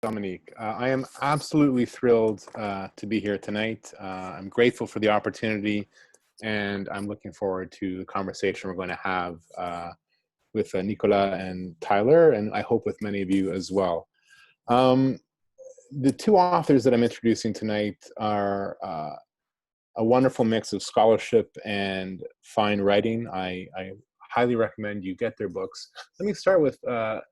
Dominique. I am absolutely thrilled to be here tonight. I'm grateful for the opportunity, and I'm looking forward to the conversation we're going to have with Nicolas and Tyler, and I hope with many of you as well. The two authors that I'm introducing tonight are a wonderful mix of scholarship and fine writing. I highly recommend you get their books. Let me start with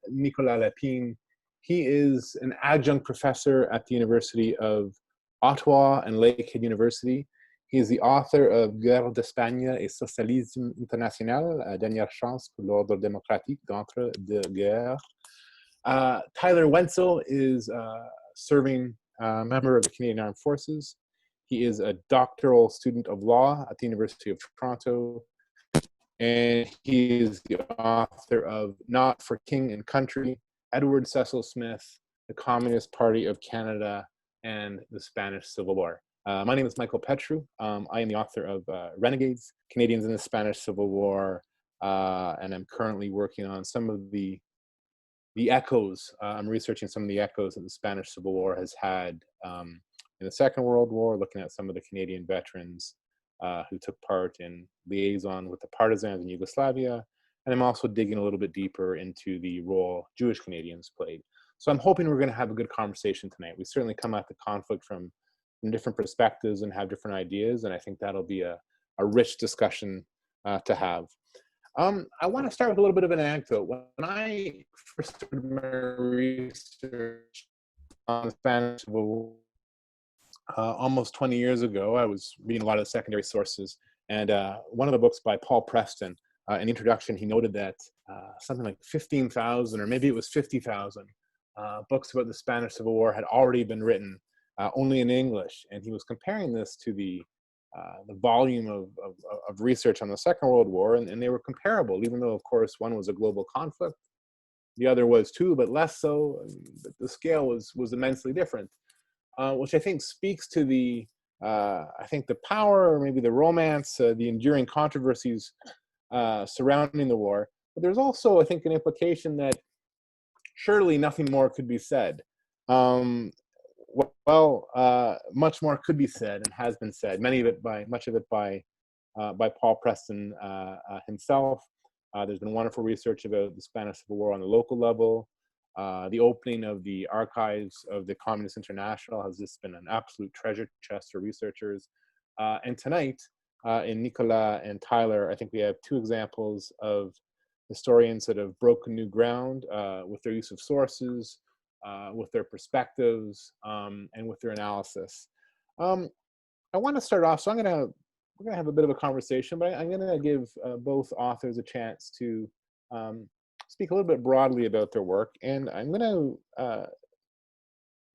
Nicolas Lépine. He is an adjunct professor at the University of Ottawa and Lakehead University. He is the author of Guerre d'Espagne et socialisme international, Dernière chance pour l'ordre démocratique d'entre deux guerres. Tyler Wentzell is a serving member of the Canadian Armed Forces. He is a doctoral student of law at the University of Toronto, and he is the author of Not for King and Country, Edward Cecil-Smith, the Communist Party of Canada, and the Spanish Civil War. My name is Michael Petru. I am the author of Renegades, Canadians in the Spanish Civil War, and I'm currently working on some of the echoes. I'm researching some of the echoes that the Spanish Civil War has had in the Second World War, looking at some of the Canadian veterans who took part in liaison with the partisans in Yugoslavia. And I'm also digging a little bit deeper into the role Jewish Canadians played. So I'm hoping we're going to have a good conversation tonight. We certainly come at the conflict from different perspectives and have different ideas, and I think that'll be a rich discussion to have. I want to start with a little bit of an anecdote. When I first started my research on the Spanish Civil War, almost 20 years ago, I was reading a lot of the secondary sources, and one of the books by Paul Preston, in the introduction, he noted that something like 15,000, or maybe it was 50,000, books about the Spanish Civil War had already been written, only in English, and he was comparing this to the volume of research on the Second World War, and they were comparable, even though, of course, one was a global conflict, the other was too, but less so. The scale was immensely different, which I think speaks to the power, or maybe the romance, the enduring controversies surrounding the war. But there's also, I think, an implication that surely nothing more could be said. Much more could be said and has been said. Much of it by Paul Preston himself. There's been wonderful research about the Spanish Civil War on the local level. The opening of the archives of the Communist International has just been an absolute treasure chest for researchers. And tonight, in Nicolas and Tyler, I think we have two examples of historians that have broken new ground with their use of sources, with their perspectives, and with their analysis. I want to start off, so we're gonna have a bit of a conversation, but I'm gonna give both authors a chance to speak a little bit broadly about their work, and I'm gonna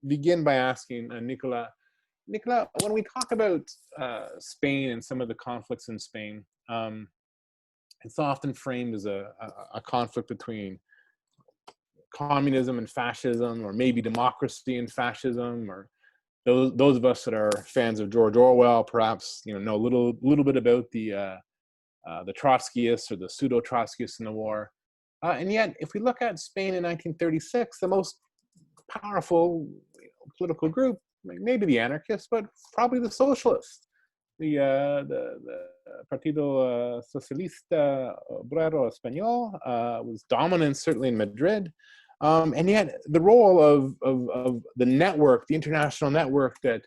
begin by asking Nicolas, when we talk about Spain and some of the conflicts in Spain, it's often framed as a conflict between communism and fascism, or maybe democracy and fascism, or those of us that are fans of George Orwell perhaps know a little bit about the Trotskyists or the pseudo-Trotskyists in the war. And yet, if we look at Spain in 1936, the most powerful political group, maybe the anarchists, but probably the socialists, the Partido Socialista Obrero Español was dominant, certainly in Madrid. And yet the role of the network, the international network that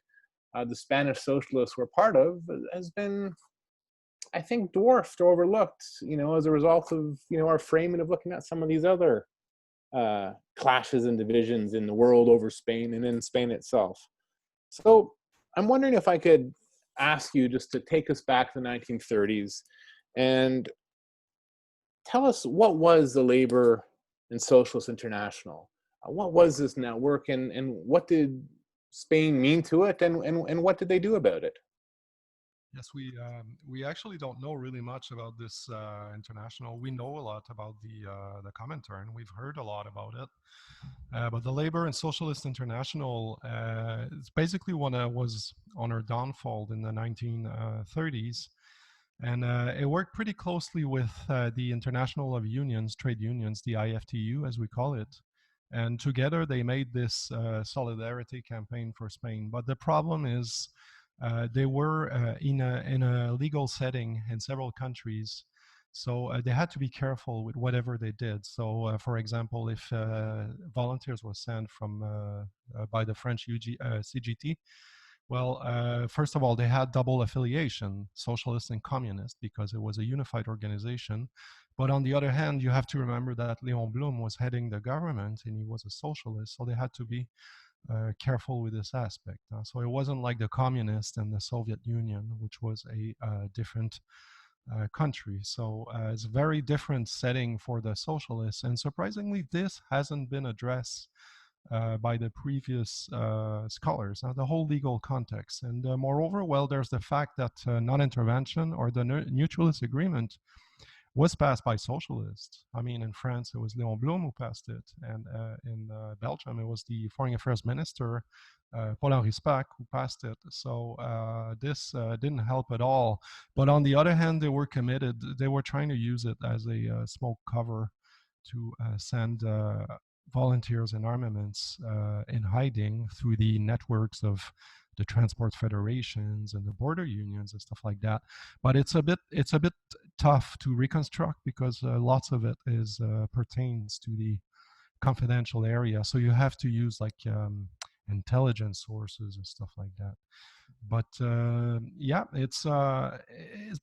the Spanish socialists were part of, has been, I think, dwarfed or overlooked, as a result of, our framing of looking at some of these other clashes and divisions in the world over Spain and in Spain itself. So I'm wondering if I could ask you just to take us back to the 1930s and tell us, what was the Labor and Socialist International? What was this network, and what did Spain mean to it, and what did they do about it? Yes, we actually don't know really much about this international. We know a lot about the Comintern. We've heard a lot about it, but the Labor and Socialist International is basically one that was on her downfall in the 1930s, and it worked pretty closely with the International of Unions, Trade Unions, the IFTU as we call it, And together they made this solidarity campaign for Spain. But the problem is they were in a legal setting in several countries. So they had to be careful with whatever they did. So, for example, if volunteers were sent from by the French CGT, well, first of all, they had double affiliation, socialist and communist, because it was a unified organization. But on the other hand, you have to remember that Léon Blum was heading the government and he was a socialist, so they had to be careful with this aspect. So it wasn't like the communists and the Soviet Union, which was a different country. So it's a very different setting for the socialists. And surprisingly, this hasn't been addressed by the previous scholars, the whole legal context. And moreover, well, there's the fact that non-intervention or the mutualist agreement was passed by socialists. I mean, in France, it was Léon Blum who passed it. And in Belgium, it was the Foreign Affairs Minister, Paul-Henri Spaak, who passed it. So this didn't help at all. But on the other hand, they were committed. They were trying to use it as a smoke cover to send volunteers and armaments in hiding through the networks of the transport federations and the border unions and stuff like that. But it's a bit tough to reconstruct because lots of it is pertains to the confidential area. So you have to use like intelligence sources and stuff like that. But yeah, it's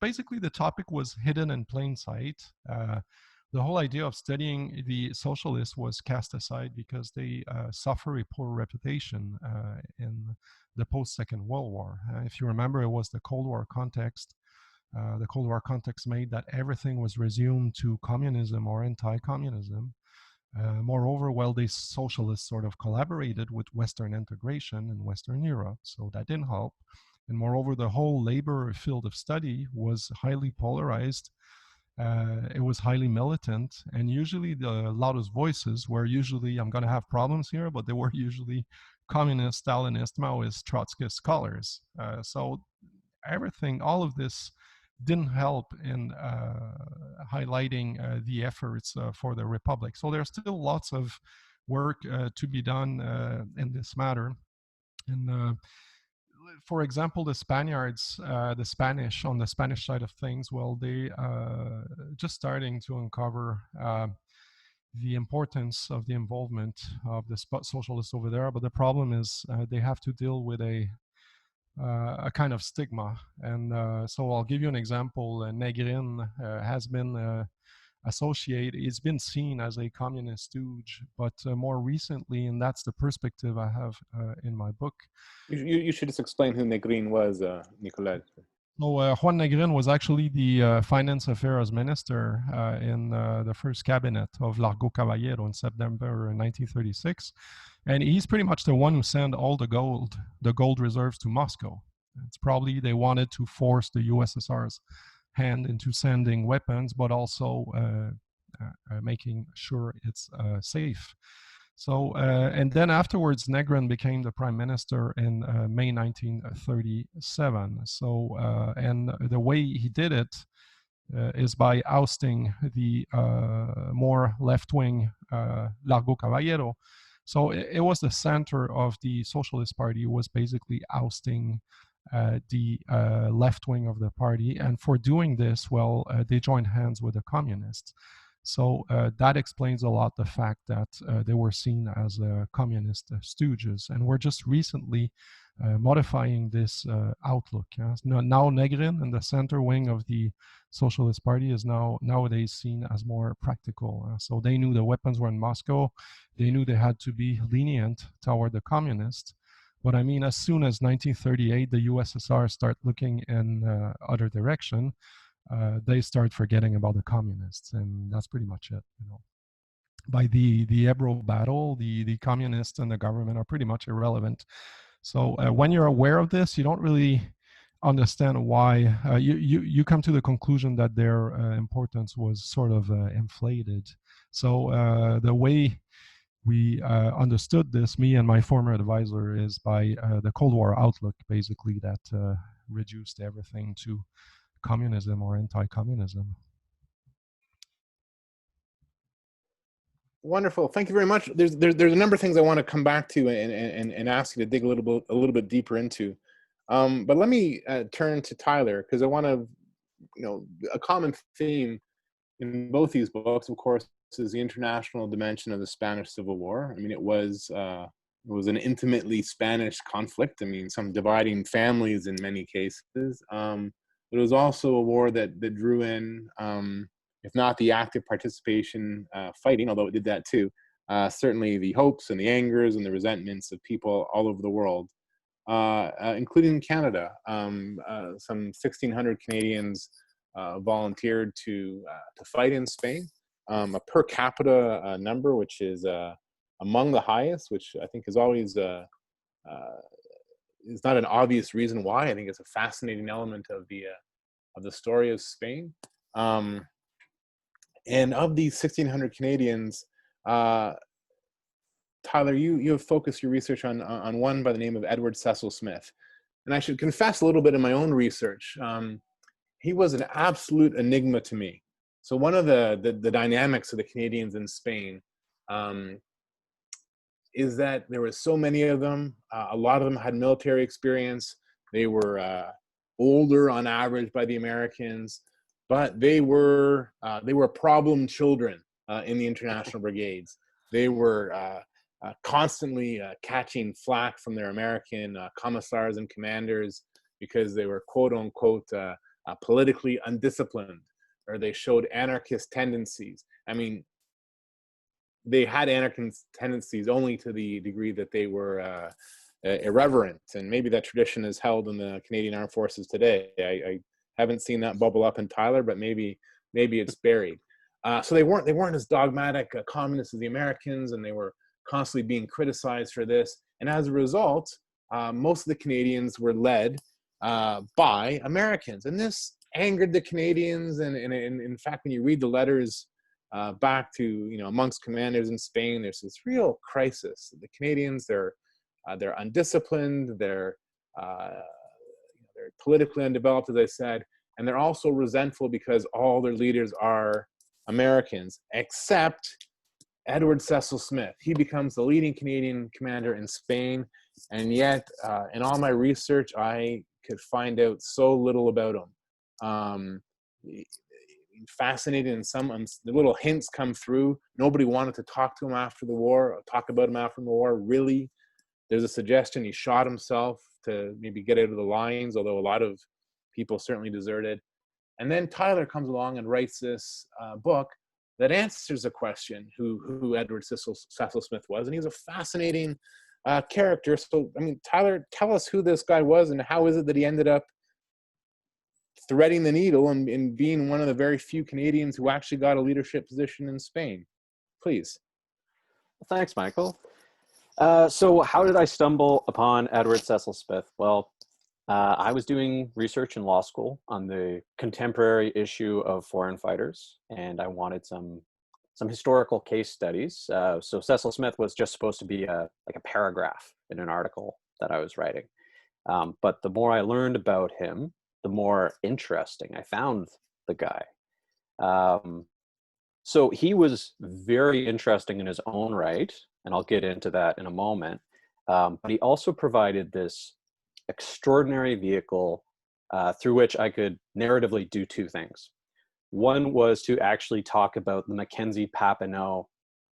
basically the topic was hidden in plain sight. The whole idea of studying the socialists was cast aside because they suffer a poor reputation in the post-Second World War. If you remember, it was the Cold War context. The Cold War context made that everything was resumed to communism or anti-communism. Moreover, well, these socialists sort of collaborated with Western integration in Western Europe, so that didn't help. And moreover, the whole labor field of study was highly polarized. It was highly militant, and usually the loudest voices were usually, I'm going to have problems here, but they were usually communist, Stalinist, Maoist, Trotskyist scholars. So everything, all of this didn't help in highlighting the efforts for the Republic. So there's still lots of work to be done in this matter. And for example, the Spaniards, the Spanish, on the Spanish side of things, well, they just starting to uncover the importance of the involvement of the socialists over there. But the problem is they have to deal with a kind of stigma. And so I'll give you an example. Negrin has been associated, it's been seen as a communist stooge, but more recently, and that's the perspective I have in my book. You should just explain who Negrin was, Nicolas. So Juan Negrin was actually the finance affairs minister in the first cabinet of Largo Caballero in September 1936. And he's pretty much the one who sent all the gold reserves to Moscow. It's probably they wanted to force the USSR's hand into sending weapons, but also making sure it's safe. So, and then afterwards, Negrin became the prime minister in May 1937. So, and the way he did it is by ousting the more left-wing Largo Caballero. So it was the center of the Socialist Party was basically ousting the left wing of the party. And for doing this, well, they joined hands with the communists. So that explains a lot the fact that they were seen as communist stooges. And we're just recently modifying this outlook. Now Negrin and the center wing of the Socialist Party is nowadays seen as more practical. So they knew the weapons were in Moscow. They knew they had to be lenient toward the communists. But I mean, as soon as 1938, the USSR start looking in other direction, they start forgetting about the communists, and that's pretty much it. You know, by the Ebro battle, the communists and the government are pretty much irrelevant. So when you're aware of this, you don't really understand why you come to the conclusion that their importance was sort of inflated. So the way we understood this, me and my former advisor, is by the Cold War outlook, basically, that reduced everything to communism or anti-communism. Wonderful. Thank you very much. There's a number of things I want to come back to and ask you to dig a little bit deeper into. But let me turn to Tyler, because I want to, a common theme in both these books, of course, is the international dimension of the Spanish Civil War. I mean, it was an intimately Spanish conflict. I mean, some dividing families in many cases. But it was also a war that drew in, if not the active participation fighting, although it did that too, certainly the hopes and the angers and the resentments of people all over the world, including Canada. Some 1,600 Canadians volunteered to fight in Spain. A per capita number, which is among the highest, which I think is always is not an obvious reason why. I think it's a fascinating element of the story of Spain. And of these 1,600 Canadians, Tyler, you have focused your research on one by the name of Edward Cecil-Smith. And I should confess a little bit in my own research. He was an absolute enigma to me. So one of the dynamics of the Canadians in Spain is that there were so many of them. A lot of them had military experience. They were older on average by the Americans, but they were problem children in the international brigades. They were constantly catching flack from their American commissars and commanders because they were quote unquote politically undisciplined, or they showed anarchist tendencies. I mean, they had anarchist tendencies only to the degree that they were irreverent, and maybe that tradition is held in the Canadian Armed Forces today. I haven't seen that bubble up in Tyler, but maybe it's buried. So they weren't as dogmatic communists as the Americans, and they were constantly being criticized for this. And as a result, most of the Canadians were led by Americans, and this angered the Canadians. And in fact, when you read the letters back to amongst commanders in Spain, there's this real crisis. The Canadians, they're undisciplined, they're politically undeveloped, as I said, and they're also resentful because all their leaders are Americans, except Edward Cecil-Smith. He becomes the leading Canadian commander in Spain, and yet in all my research, I could find out so little about him. Fascinating, and the little hints come through. Nobody wanted to talk to him after the war, talk about him after the war, really. There's a suggestion he shot himself to maybe get out of the lines, although a lot of people certainly deserted. And then Tyler comes along and writes this book that answers the question who Edward Cecil-Smith was. And he's a fascinating character. So, I mean, Tyler, tell us who this guy was and how is it that he ended up threading the needle and being one of the very few Canadians who actually got a leadership position in Spain. Please. Thanks, Michael. So how did I stumble upon Edward Cecil-Smith? Well, I was doing research in law school on the contemporary issue of foreign fighters, and I wanted some historical case studies. So Cecil-Smith was just supposed to be like a paragraph in an article that I was writing. But the more I learned about him, the more interesting I found the guy. So he was very interesting in his own right, and I'll get into that in a moment. But he also provided this extraordinary vehicle through which I could narratively do two things. One was to actually talk about the Mackenzie Papineau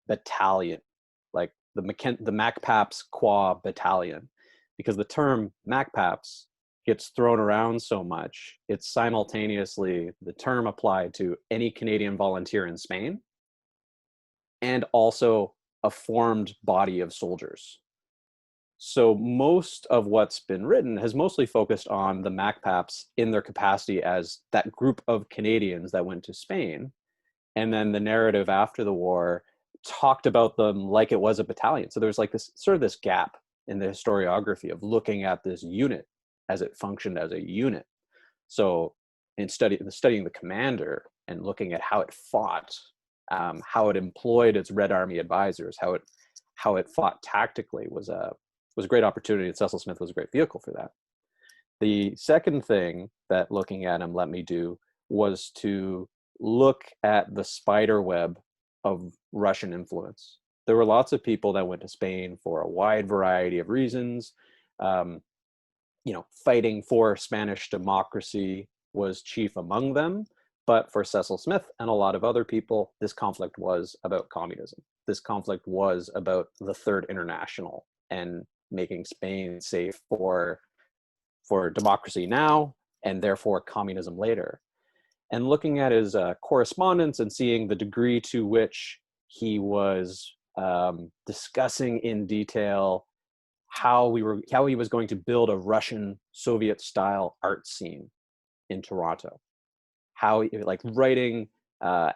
Battalion, like the MacPaps Qua Battalion, because the term MacPaps gets thrown around so much, it's simultaneously the term applied to any Canadian volunteer in Spain and also a formed body of soldiers. So most of what's been written has mostly focused on the MacPaps in their capacity as that group of Canadians that went to Spain. And then the narrative after the war talked about them like it was a battalion. So there's like this sort of this gap in the historiography of looking at this unit as it functioned as a unit. So in studying the commander and looking at how it fought, how it employed its Red Army advisors, how it fought tactically was a great opportunity, and Cecil-Smith was a great vehicle for that. The second thing that looking at him let me do was to look at the spider web of Russian influence. There were lots of people that went to Spain for a wide variety of reasons. Fighting for Spanish democracy was chief among them. But for Cecil-Smith and a lot of other people, this conflict was about communism. This conflict was about the Third International and making Spain safe for democracy now and therefore communism later. And looking at his correspondence and seeing the degree to which he was discussing in detail how he was going to build a Russian Soviet-style art scene in Toronto, how like writing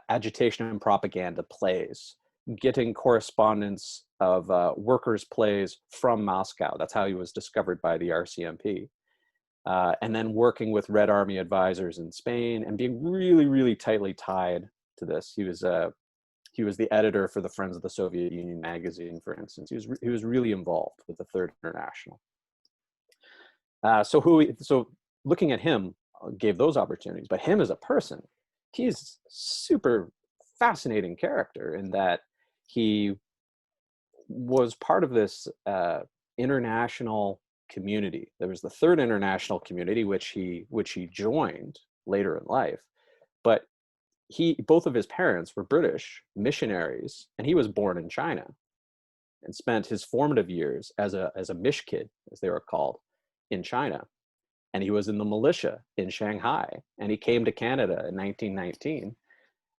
agitation and propaganda plays, getting correspondence of workers' plays from Moscow. That's how he was discovered by the RCMP. And then working with Red Army advisors in Spain and being really, really tightly tied to this. He was the editor for the Friends of the Soviet Union magazine, for instance. He was really involved with the Third International. So looking at him gave those opportunities, but him as a person, he's super fascinating character in that he was part of this international community. There was the Third International community, which he joined later in life, but both of his parents were British missionaries, and he was born in China and spent his formative years as a mish kid, as they were called, in China. And he was in the militia in Shanghai, and he came to Canada in 1919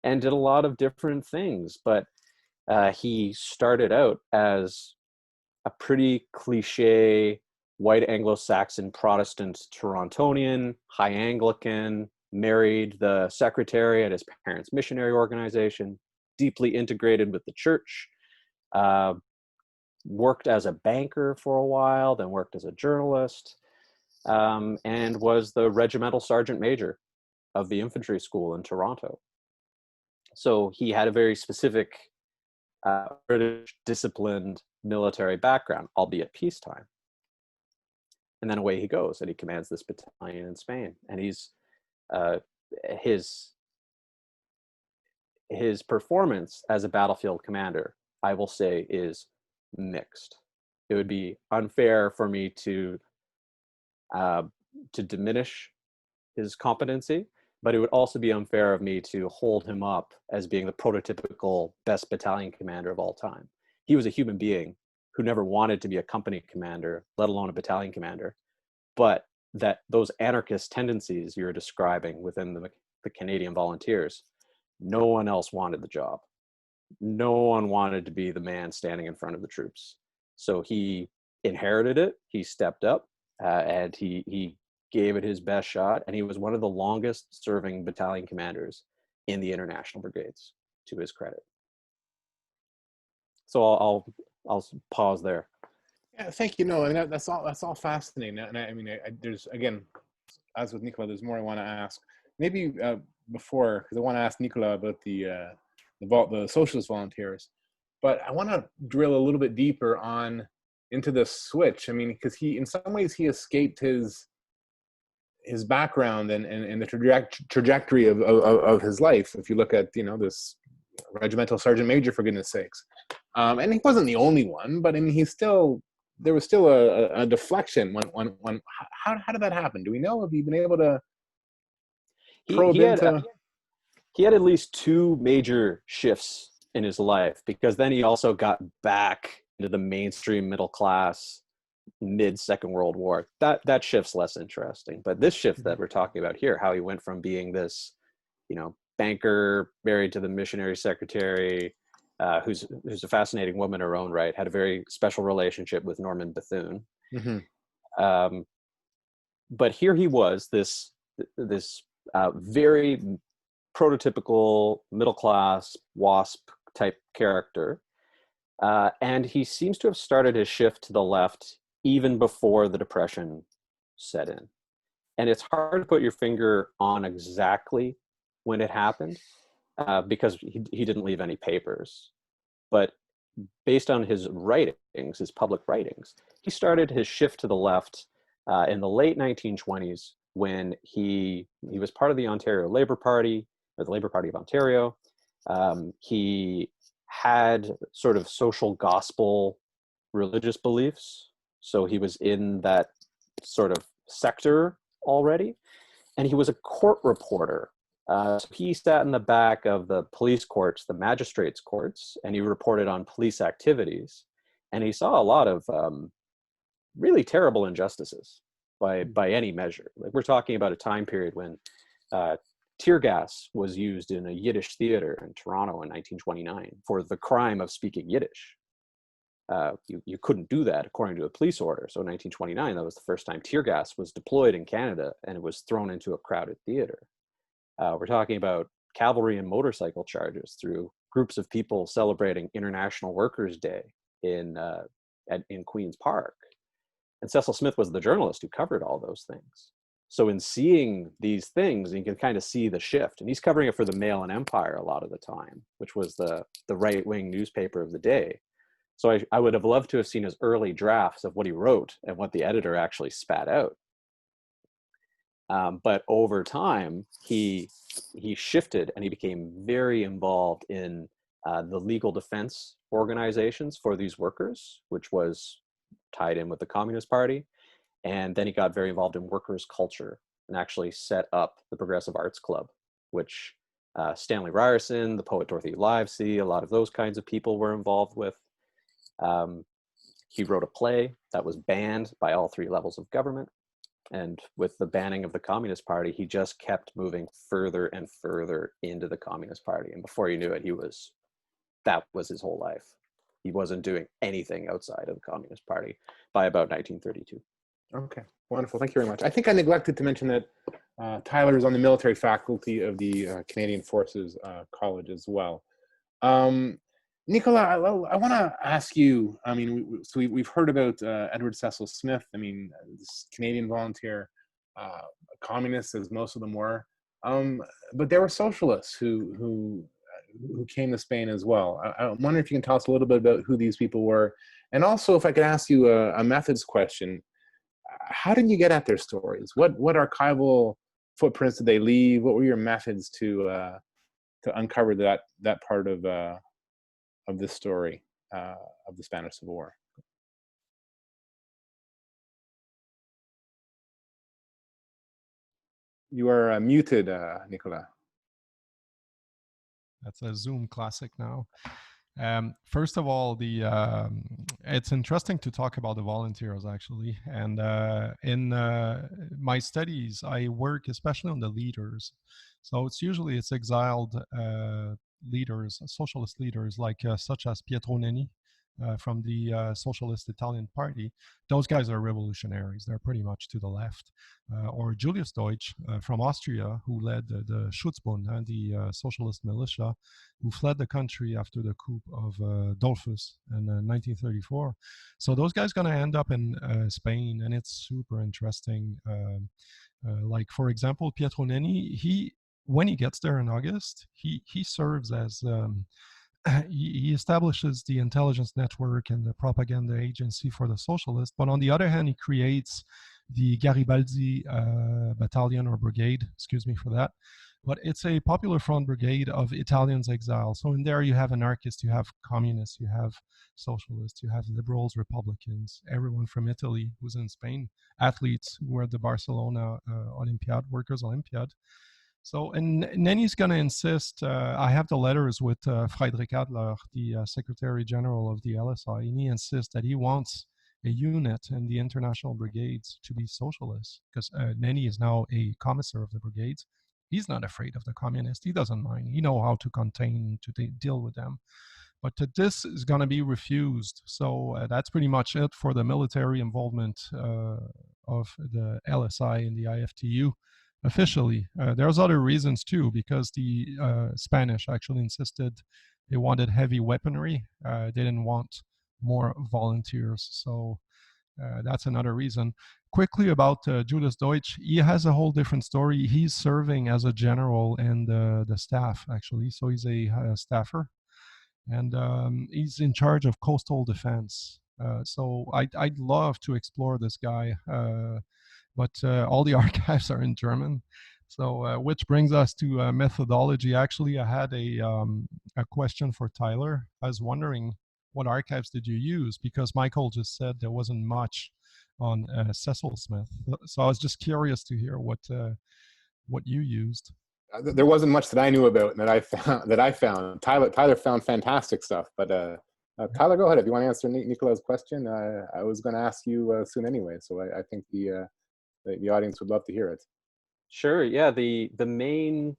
and did a lot of different things. But he started out as a pretty cliche white Anglo-Saxon Protestant Torontonian, high Anglican, married the secretary at his parents' missionary organization, deeply integrated with the church, worked as a banker for a while, then worked as a journalist, and was the regimental sergeant major of the infantry school in Toronto. So he had a very specific British disciplined military background, albeit peacetime. And then away he goes, and he commands this battalion in Spain. And he's his performance as a battlefield commander, I will say, is mixed. It would be unfair for me to diminish his competency, but it would also be unfair of me to hold him up as being the prototypical best battalion commander of all time. He was a human being who never wanted to be a company commander, let alone a battalion commander, but that those anarchist tendencies you're describing within the Canadian Volunteers, no one else wanted the job. No one wanted to be the man standing in front of the troops. So he inherited it, he stepped up, and he gave it his best shot, and he was one of the longest serving battalion commanders in the international brigades, to his credit. So I'll pause there. Yeah, thank you. No, I mean, that's all fascinating. And I mean, there's, again, as with Nicolas, there's more I want to ask. Maybe before, because I want to ask Nicolas about the socialist volunteers, but I want to drill a little bit deeper into the switch. I mean, because in some ways he escaped his background and the trajectory of his life. If you look at this regimental sergeant major, for goodness sakes, and he wasn't the only one, but I mean, there was still a deflection. How did that happen? Do we know? Have you been able to probe into? He had at least two major shifts in his life, because then he also got back into the mainstream middle class mid Second World War. That shift's less interesting, but this shift that we're talking about here, how he went from being this, banker married to the missionary secretary, who's a fascinating woman in her own right, had a very special relationship with Norman Bethune. Mm-hmm. But here he was, this very prototypical middle class WASP type character, and he seems to have started his shift to the left even before the Depression set in. And it's hard to put your finger on exactly when it happened, because he didn't leave any papers. But based on his writings, his public writings, he started his shift to the left in the late 1920s, when he was part of the Ontario Labour Party, or the Labour Party of Ontario. He had sort of social gospel religious beliefs. So he was in that sort of sector already. And he was a court reporter. So he sat in the back of the police courts, the magistrates' courts, and he reported on police activities. And he saw a lot of really terrible injustices by any measure. Like, we're talking about a time period when tear gas was used in a Yiddish theater in Toronto in 1929 for the crime of speaking Yiddish. You couldn't do that according to a police order. So in 1929, that was the first time tear gas was deployed in Canada, and it was thrown into a crowded theater. We're talking about cavalry and motorcycle charges through groups of people celebrating International Workers' Day in Queen's Park. And Cecil-Smith was the journalist who covered all those things. So in seeing these things, you can kind of see the shift. And he's covering it for the Mail and Empire a lot of the time, which was the right-wing newspaper of the day. So I would have loved to have seen his early drafts of what he wrote and what the editor actually spat out. But over time, he shifted and he became very involved in the legal defense organizations for these workers, which was tied in with the Communist Party. And then he got very involved in workers' culture and actually set up the Progressive Arts Club, which Stanley Ryerson, the poet Dorothy Livesey, a lot of those kinds of people were involved with. He wrote a play that was banned by all three levels of government. And with the banning of the Communist Party, he just kept moving further and further into the Communist Party. And before you knew it, that was his whole life. He wasn't doing anything outside of the Communist Party by about 1932. Okay, wonderful. Thank you very much. I think I neglected to mention that Tyler is on the military faculty of the Canadian Forces College as well. Nicolas, I want to ask you, I mean, we've heard about Edward Cecil-Smith, I mean, this Canadian volunteer, communists, as most of them were, but there were socialists who came to Spain as well. I wonder if you can tell us a little bit about who these people were. And also, if I could ask you a methods question, how did you get at their stories? What archival footprints did they leave? What were your methods to uncover that part of this story of the Spanish Civil War? You are muted, Nicolas. That's a Zoom classic now. First of all, it's interesting to talk about the volunteers, actually. And in my studies, I work especially on the leaders. So it's exiled leaders, socialist leaders, like such as Pietro Nenni from the Socialist Italian Party. Those guys are revolutionaries. They're pretty much to the left. Or Julius Deutsch from Austria, who led the Schutzbund, the socialist militia, who fled the country after the coup of Dollfuss in 1934. So those guys going to end up in Spain, and it's super interesting. Like, for example, Pietro Nenni, when he gets there in August, he serves as he establishes the intelligence network and the propaganda agency for the socialists. But on the other hand, he creates the Garibaldi battalion or brigade, excuse me for that. But it's a Popular Front brigade of Italians exiled. So in there you have anarchists, you have communists, you have socialists, you have liberals, Republicans, everyone from Italy who's in Spain, athletes who were at the Barcelona Olympiad, Workers' Olympiad. So, and Nenni's going to insist, I have the letters with Friedrich Adler, the Secretary General of the LSI, and he insists that he wants a unit in the international brigades to be socialist, because Nenni is now a commissar of the brigades. He's not afraid of the communists. He doesn't mind. He knows how to contain, to deal with them. But this is going to be refused. So that's pretty much it for the military involvement of the LSI and the IFTU. Officially, there's other reasons too, because the Spanish actually insisted they wanted heavy weaponry. They didn't want more volunteers. So that's another reason. Quickly about Julius Deutsch, he has a whole different story. He's serving as a general in the staff, actually. So he's a staffer, and he's in charge of coastal defense. So I'd love to explore this guy. But all the archives are in German. So, which brings us to methodology. Actually, I had a question for Tyler. I was wondering, what archives did you use? Because Michael just said there wasn't much on Cecil-Smith. So I was just curious to hear what you used. There wasn't much that I knew about that I found. Tyler found fantastic stuff, but Tyler, go ahead if you want to answer Nicolas' question. I was going to ask you soon anyway, so I think the audience would love to hear it. Sure. Yeah. The main,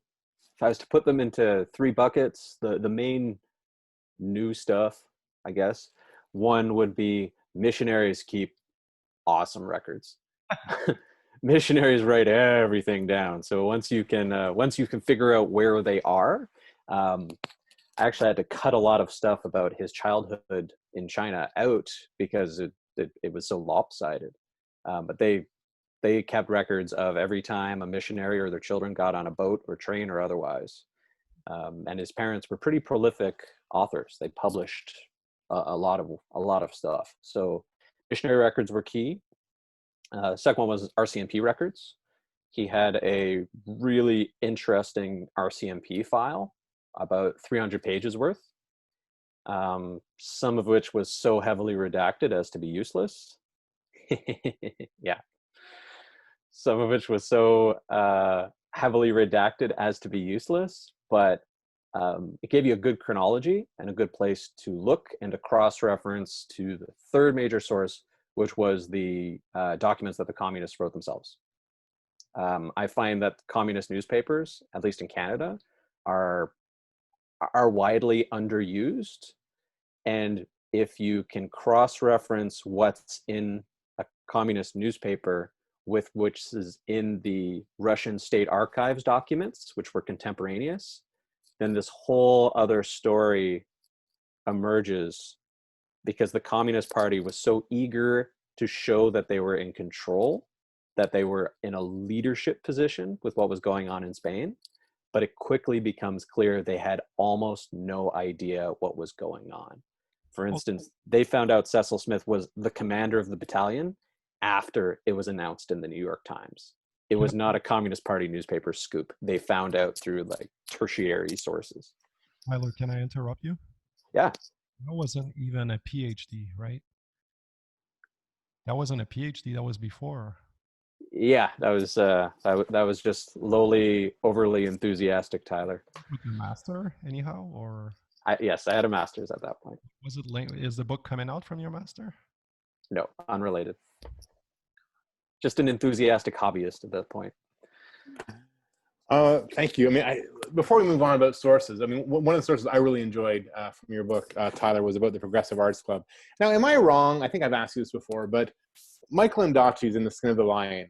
if I was to put them into three buckets, the main new stuff, I guess, one would be missionaries keep awesome records. Missionaries write everything down. So once you can figure out where they are, I actually had to cut a lot of stuff about his childhood in China out because it was so lopsided. But they kept records of every time a missionary or their children got on a boat or train or otherwise. And his parents were pretty prolific authors. They published a lot of stuff. So missionary records were key. Second one was RCMP records. He had a really interesting RCMP file, about 300 pages worth, some of which was so heavily redacted as to be useless. Yeah. Some of which was so heavily redacted as to be useless, but it gave you a good chronology and a good place to look and to cross-reference to the third major source, which was the documents that the communists wrote themselves. I find that communist newspapers, at least in Canada, are widely underused. And if you can cross-reference what's in a communist newspaper with which is in the Russian state archives documents, which were contemporaneous, then this whole other story emerges, because the Communist Party was so eager to show that they were in control, that they were in a leadership position with what was going on in Spain. But it quickly becomes clear they had almost no idea what was going on. For instance, they found out Cecil-Smith was the commander of the battalion after it was announced in the New York Times. It was not a Communist Party newspaper scoop. They found out through like tertiary sources. Tyler, can I interrupt you? Yeah. That wasn't even a PhD, right? That wasn't a PhD. That was before. Yeah, that was just lowly, overly enthusiastic Tyler. With the master, anyhow, or? Yes, I had a master's at that point. Was it is the book coming out from your master? No, unrelated. Just an enthusiastic hobbyist at that point. Thank you. I mean, before we move on about sources, I mean, one of the sources I really enjoyed from your book, Tyler, was about the Progressive Arts Club. Now, am I wrong? I think I've asked you this before, but Michael Ondaatje's in The Skin of the Lion.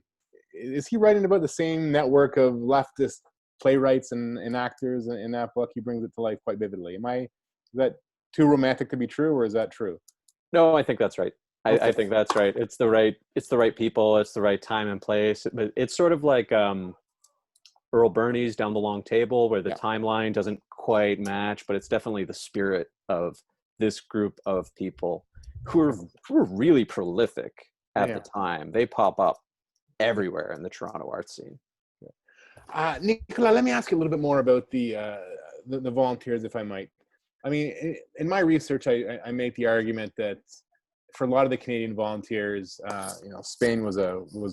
Is he writing about the same network of leftist playwrights and actors in that book? He brings it to life quite vividly. Is that too romantic to be true, or is that true? No, I think that's right. Okay. I think that's right. It's the right people. It's the right time and place. But it's sort of like Earl Birney's Down the Long Table, where the timeline doesn't quite match, but it's definitely the spirit of this group of people who are really prolific at the time. They pop up everywhere in the Toronto art scene. Nicolas, let me ask you a little bit more about the volunteers, if I might. I mean, in my research, I make the argument that for a lot of the Canadian volunteers, Spain was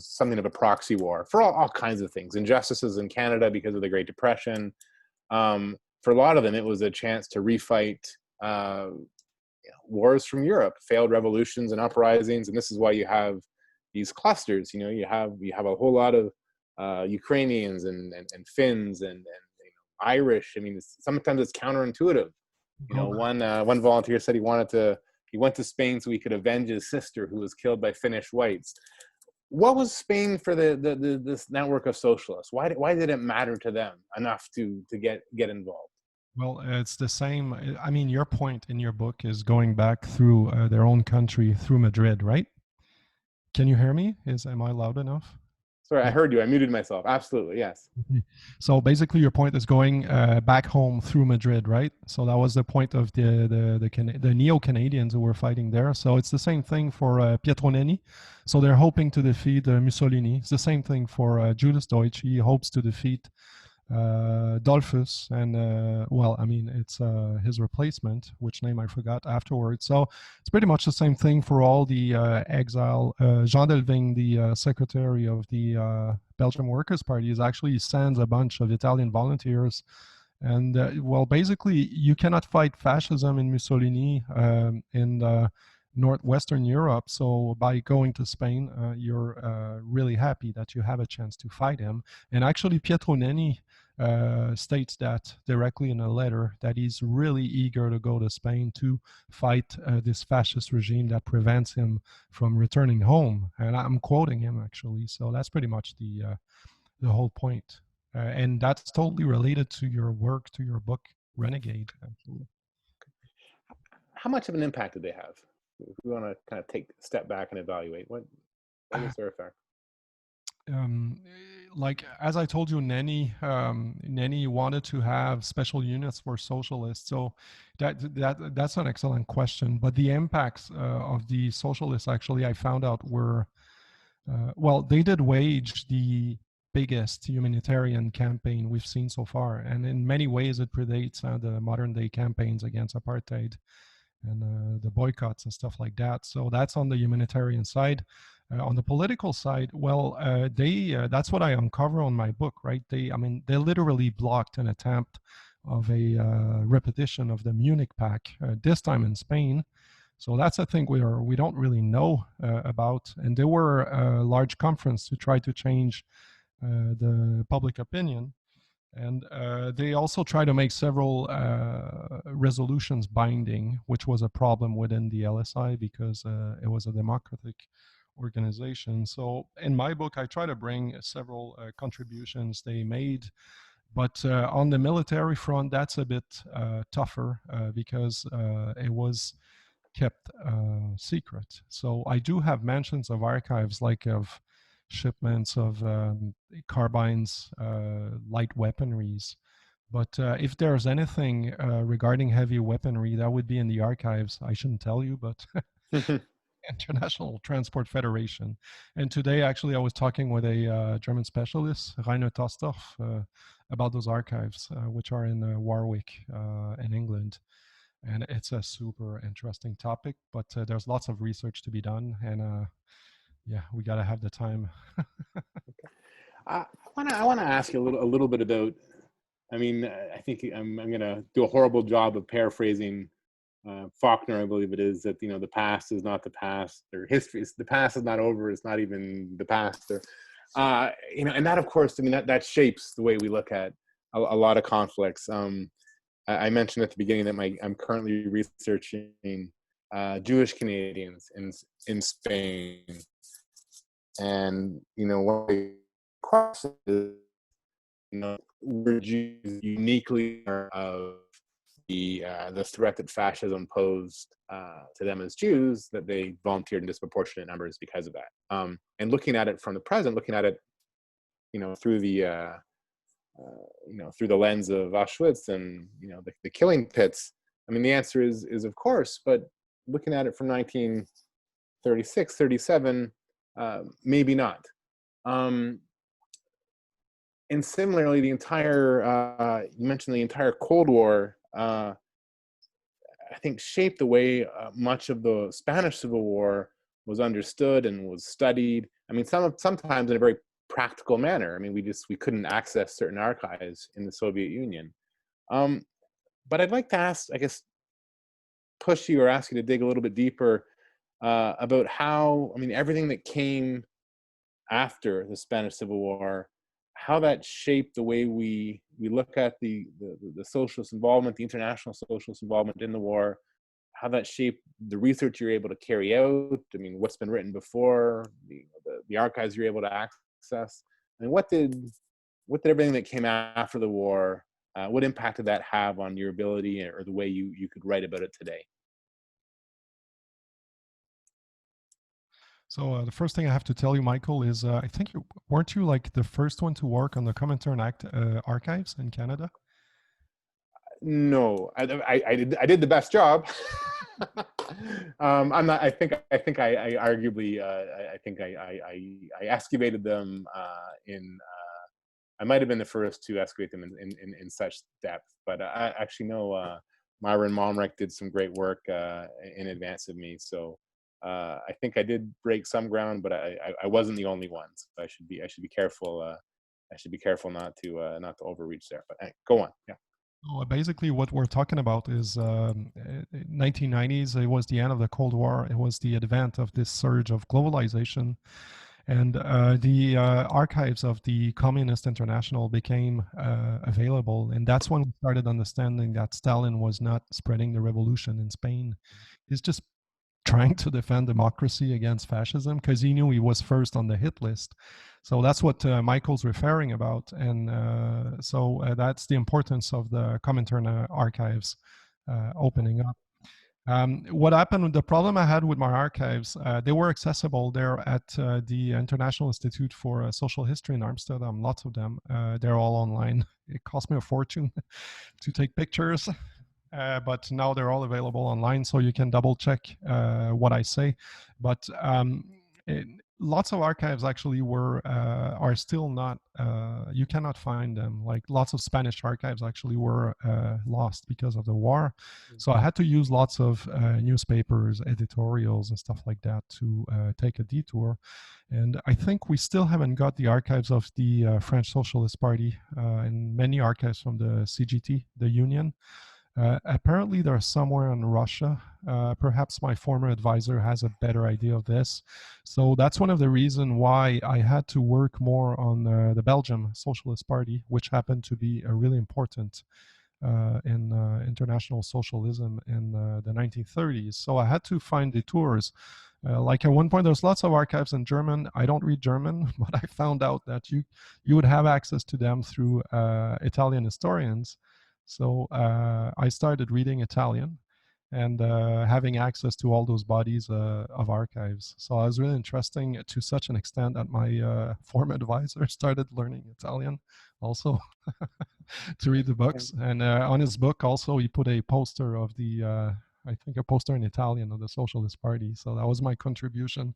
something of a proxy war for all kinds of things. Injustices in Canada because of the Great Depression. For a lot of them, it was a chance to refight wars from Europe, failed revolutions and uprisings, and this is why you have these clusters. You have a whole lot of Ukrainians and Finns and Irish. I mean, sometimes it's counterintuitive. One volunteer said he went to Spain so he could avenge his sister who was killed by Finnish whites. What was Spain for this network of socialists? Why did it matter to them enough to get involved? Well, it's the same. I mean, your point in your book is going back through their own country, through Madrid, right? Can you hear me? Am I loud enough? Sorry, I heard you. I muted myself. Absolutely, yes. So basically, your point is going back home through Madrid, right? So that was the point of the neo-Canadians who were fighting there. So it's the same thing for Pietro Nenni. So they're hoping to defeat Mussolini. It's the same thing for Julius Deutsch. He hopes to defeat Dollfuss, and well, I mean, it's his replacement, which name I forgot afterwards. So it's pretty much the same thing for all the exile. Jean Delving, the secretary of the Belgian Workers' Party, is actually sends a bunch of Italian volunteers. And well, basically, you cannot fight fascism in Mussolini in northwestern Europe. So by going to Spain, you're really happy that you have a chance to fight him. And actually, Pietro Nenni states that directly in a letter, that he's really eager to go to Spain to fight this fascist regime that prevents him from returning home. And I'm quoting him, actually. So that's pretty much the whole point. And that's totally related to your work, to your book, Renegade, actually. How much of an impact did they have? If we want to kind of take a step back and evaluate, what was their effect? Like, as I told you, Nenni wanted to have special units for socialists. So that's an excellent question. But the impacts of the socialists, actually, I found out were, well, they did wage the biggest humanitarian campaign we've seen so far. And in many ways, it predates the modern day campaigns against apartheid and the boycotts and stuff like that. So that's on the humanitarian side. On the political side, well, that's what I uncover on my book, right? They literally blocked an attempt of a repetition of the Munich Pact, this time in Spain. So that's a thing we don't really know about. And there were a large conference to try to change the public opinion. And they also try to make several resolutions binding, which was a problem within the LSI because it was a democratic organization. So in my book, I try to bring several contributions they made. But on the military front, that's a bit tougher because it was kept secret. So I do have mentions of archives, like of shipments of carbines, light weaponries. But if there's anything regarding heavy weaponry, that would be in the archives. I shouldn't tell you, but International Transport Federation. And today, actually, I was talking with a German specialist, Rainer Tostorff, about those archives, which are in Warwick in England. And it's a super interesting topic, but there's lots of research to be done. And yeah, we got to have the time. I want to ask you a little bit about. I mean, I think I'm going to do a horrible job of paraphrasing Faulkner, I believe it is, that the past is not the past, or history is the past is not over. It's not even the past, or and that, of course, I mean that shapes the way we look at a lot of conflicts. I mentioned at the beginning that I'm currently researching Jewish Canadians in Spain. And one of the questions is, were Jews uniquely of the threat that fascism posed to them as Jews, that they volunteered in disproportionate numbers because of that? And looking at it from the present, looking at it, through the through the lens of Auschwitz and the killing pits. I mean, the answer is of course, but looking at it from 1936, 37. Maybe not. And similarly, the entire, you mentioned the entire Cold War, I think shaped the way much of the Spanish Civil War was understood and was studied. I mean, sometimes in a very practical manner. I mean, we couldn't access certain archives in the Soviet Union. But I'd like to ask, I guess, push you or ask you to dig a little bit deeper about how, I mean, everything that came after the Spanish Civil War, how that shaped the way we look at the socialist involvement, the international socialist involvement in the war, how that shaped the research you're able to carry out. I mean, what's been written before, the archives you're able to access. I mean, what did everything that came after the war, what impact did that have on your ability or the way you could write about it today? So the first thing I have to tell you, Michael, is I think weren't you like the first one to work on the Comintern Act archives in Canada? No, I did the best job. I'm not. I arguably. I excavated them in. I might have been the first to excavate them in such depth, but I actually know Myron Momrek did some great work in advance of me. So I think I did break some ground, but I wasn't the only one. So I should be careful. I should be careful not to overreach there. But go on. Yeah. Basically, what we're talking about is 1990s. It was the end of the Cold War. It was the advent of this surge of globalization, and the archives of the Communist International became available. And that's when we started understanding that Stalin was not spreading the revolution in Spain. He's just trying to defend democracy against fascism because he knew he was first on the hit list. So that's what Michael's referring about. And so that's the importance of the Comintern archives opening up. What happened, the problem I had with my archives, they were accessible there at the International Institute for Social History in Amsterdam, lots of them. They're all online. It cost me a fortune to take pictures. But now they're all available online, so you can double check what I say. But lots of archives actually are still not, you cannot find them. Like lots of Spanish archives actually were lost because of the war. So I had to use lots of newspapers, editorials and stuff like that to take a detour. And I think we still haven't got the archives of the French Socialist Party and many archives from the CGT, the Union. Apparently, they're somewhere in Russia. Perhaps my former advisor has a better idea of this. So that's one of the reasons why I had to work more on the Belgium Socialist Party, which happened to be a really important in international socialism in the 1930s. So I had to find the tours. Like at one point, there's lots of archives in German. I don't read German, but I found out that you would have access to them through Italian historians. So I started reading Italian and having access to all those bodies of archives. So I was really interesting to such an extent that my former advisor started learning Italian also to read the books. And on his book also, he put a poster of the, I think a poster in Italian of the Socialist Party. So that was my contribution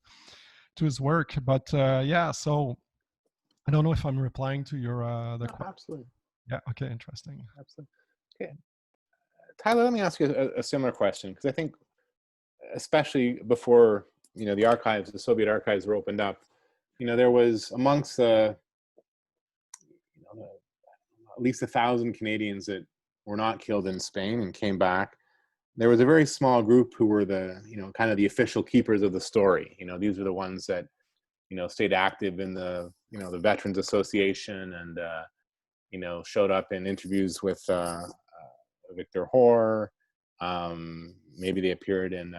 to his work. But yeah, so I don't know if I'm replying to your the question. Absolutely. Yeah. Okay. Interesting. Absolutely. Okay. Tyler, let me ask you a similar question, because I think, especially before the archives, the Soviet archives were opened up, there was amongst the at least 1,000 Canadians that were not killed in Spain and came back. There was a very small group who were the kind of the official keepers of the story. These were the ones that stayed active in the the Veterans Association and showed up in interviews with Victor Hoare. Maybe they appeared in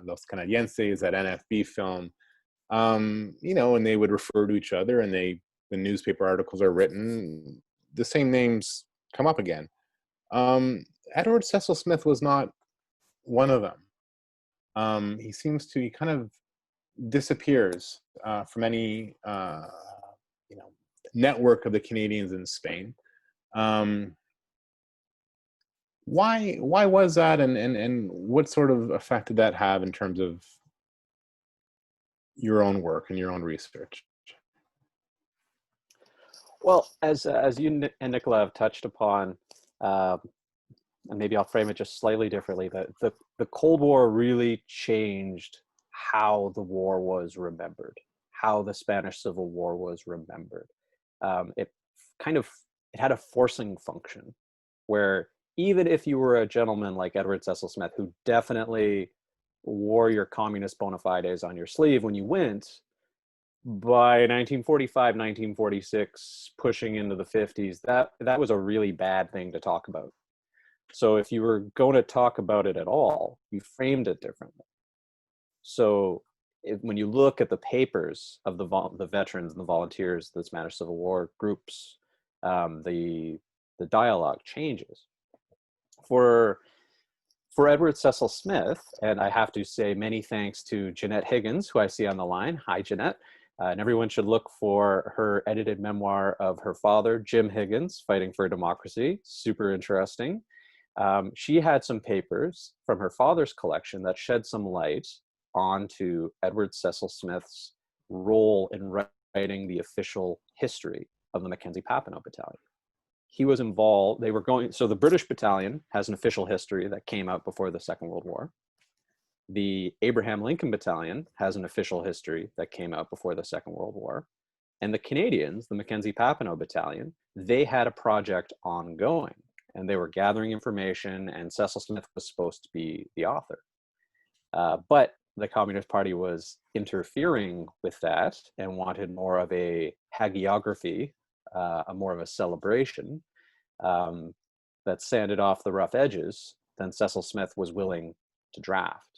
Los Canadienses, that NFB film. And they would refer to each other, and the newspaper articles are written, the same names come up again. Edward Cecil-Smith was not one of them. He kind of disappears from any network of the Canadians in Spain. Why was that, and what sort of effect did that have in terms of your own work and your own research? Well, as you and Nicola have touched upon, and maybe I'll frame it just slightly differently, the Cold War really changed how the war was remembered, how the Spanish Civil War was remembered. It had a forcing function where even if you were a gentleman like Edward Cecil-Smith, who definitely wore your communist bona fides on your sleeve when you went, by 1945, 1946, pushing into the 50s, that was a really bad thing to talk about. So if you were going to talk about it at all, you framed it differently. So when you look at the papers of the veterans and the volunteers, the Spanish Civil War groups, the dialogue changes. For for Edward Cecil-Smith, and I have to say many thanks to Jeanette Higgins, who I see on the line. Hi, Jeanette. And everyone should look for her edited memoir of her father, Jim Higgins, Fighting for Democracy. Super interesting. She had some papers from her father's collection that shed some light onto Edward Cecil-Smith's role in writing the official history of the Mackenzie Papineau Battalion. He was involved, so the British battalion has an official history that came out before the Second World War. The Abraham Lincoln Battalion has an official history that came out before the Second World War. And the Canadians, the Mackenzie Papineau Battalion, they had a project ongoing, and they were gathering information, and Cecil-Smith was supposed to be the author. But the Communist Party was interfering with that and wanted more of a hagiography, more of a celebration that sanded off the rough edges than Cecil-Smith was willing to draft.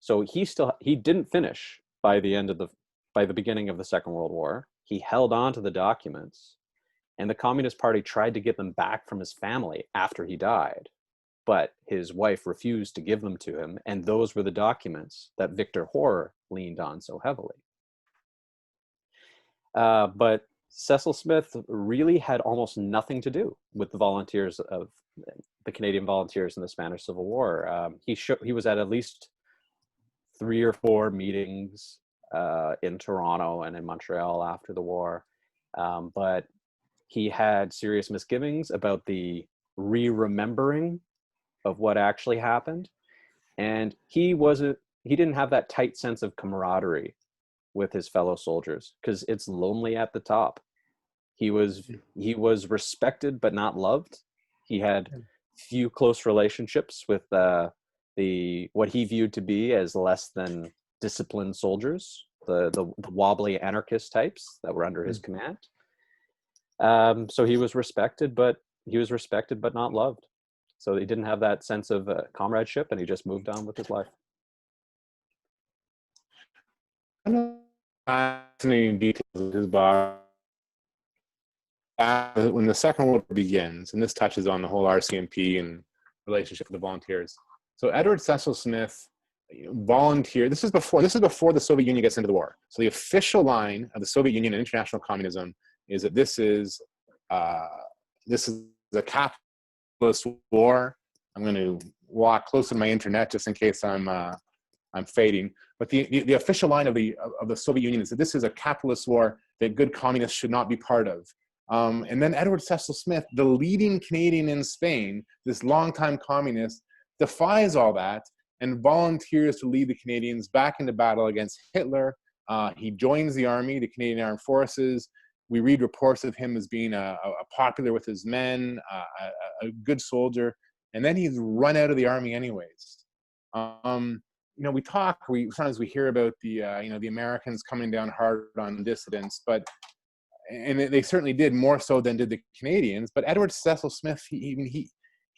So he didn't finish by the beginning of the Second World War. He held on to the documents, and the Communist Party tried to get them back from his family after he died, but his wife refused to give them to him, and those were the documents that Victor Hoare leaned on so heavily. But Cecil-Smith really had almost nothing to do with the volunteers of the Canadian volunteers in the Spanish Civil War. He was at least 3 or 4 meetings in Toronto and in Montreal after the war, but he had serious misgivings about the re-remembering of what actually happened, and he didn't have that tight sense of camaraderie with his fellow soldiers because it's lonely at the top. He was respected but not loved. He had few close relationships with what he viewed to be as less than disciplined soldiers, the wobbly anarchist types that were under his command. So he was respected, but not loved. So he didn't have that sense of comradeship, and he just moved on with his life. Fascinating details of his body. When the Second World War begins, and this touches on the whole RCMP and relationship with the volunteers. So Edward Cecil-Smith volunteered. This is before the Soviet Union gets into the war. So the official line of the Soviet Union and international communism is that this is a capitalist war. I'm going to walk closer to my internet just in case I'm fading. But the official line of the Soviet Union is that this is a capitalist war that good communists should not be part of. And then Edward Cecil-Smith, the leading Canadian in Spain, this longtime communist, defies all that and volunteers to lead the Canadians back into battle against Hitler. He joins the army, the Canadian Armed Forces. We read reports of him as being a popular with his men, a good soldier, and then he's run out of the army anyways. Sometimes we hear about the Americans coming down hard on dissidents, and they certainly did, more so than did the Canadians. But Edward Cecil-Smith, he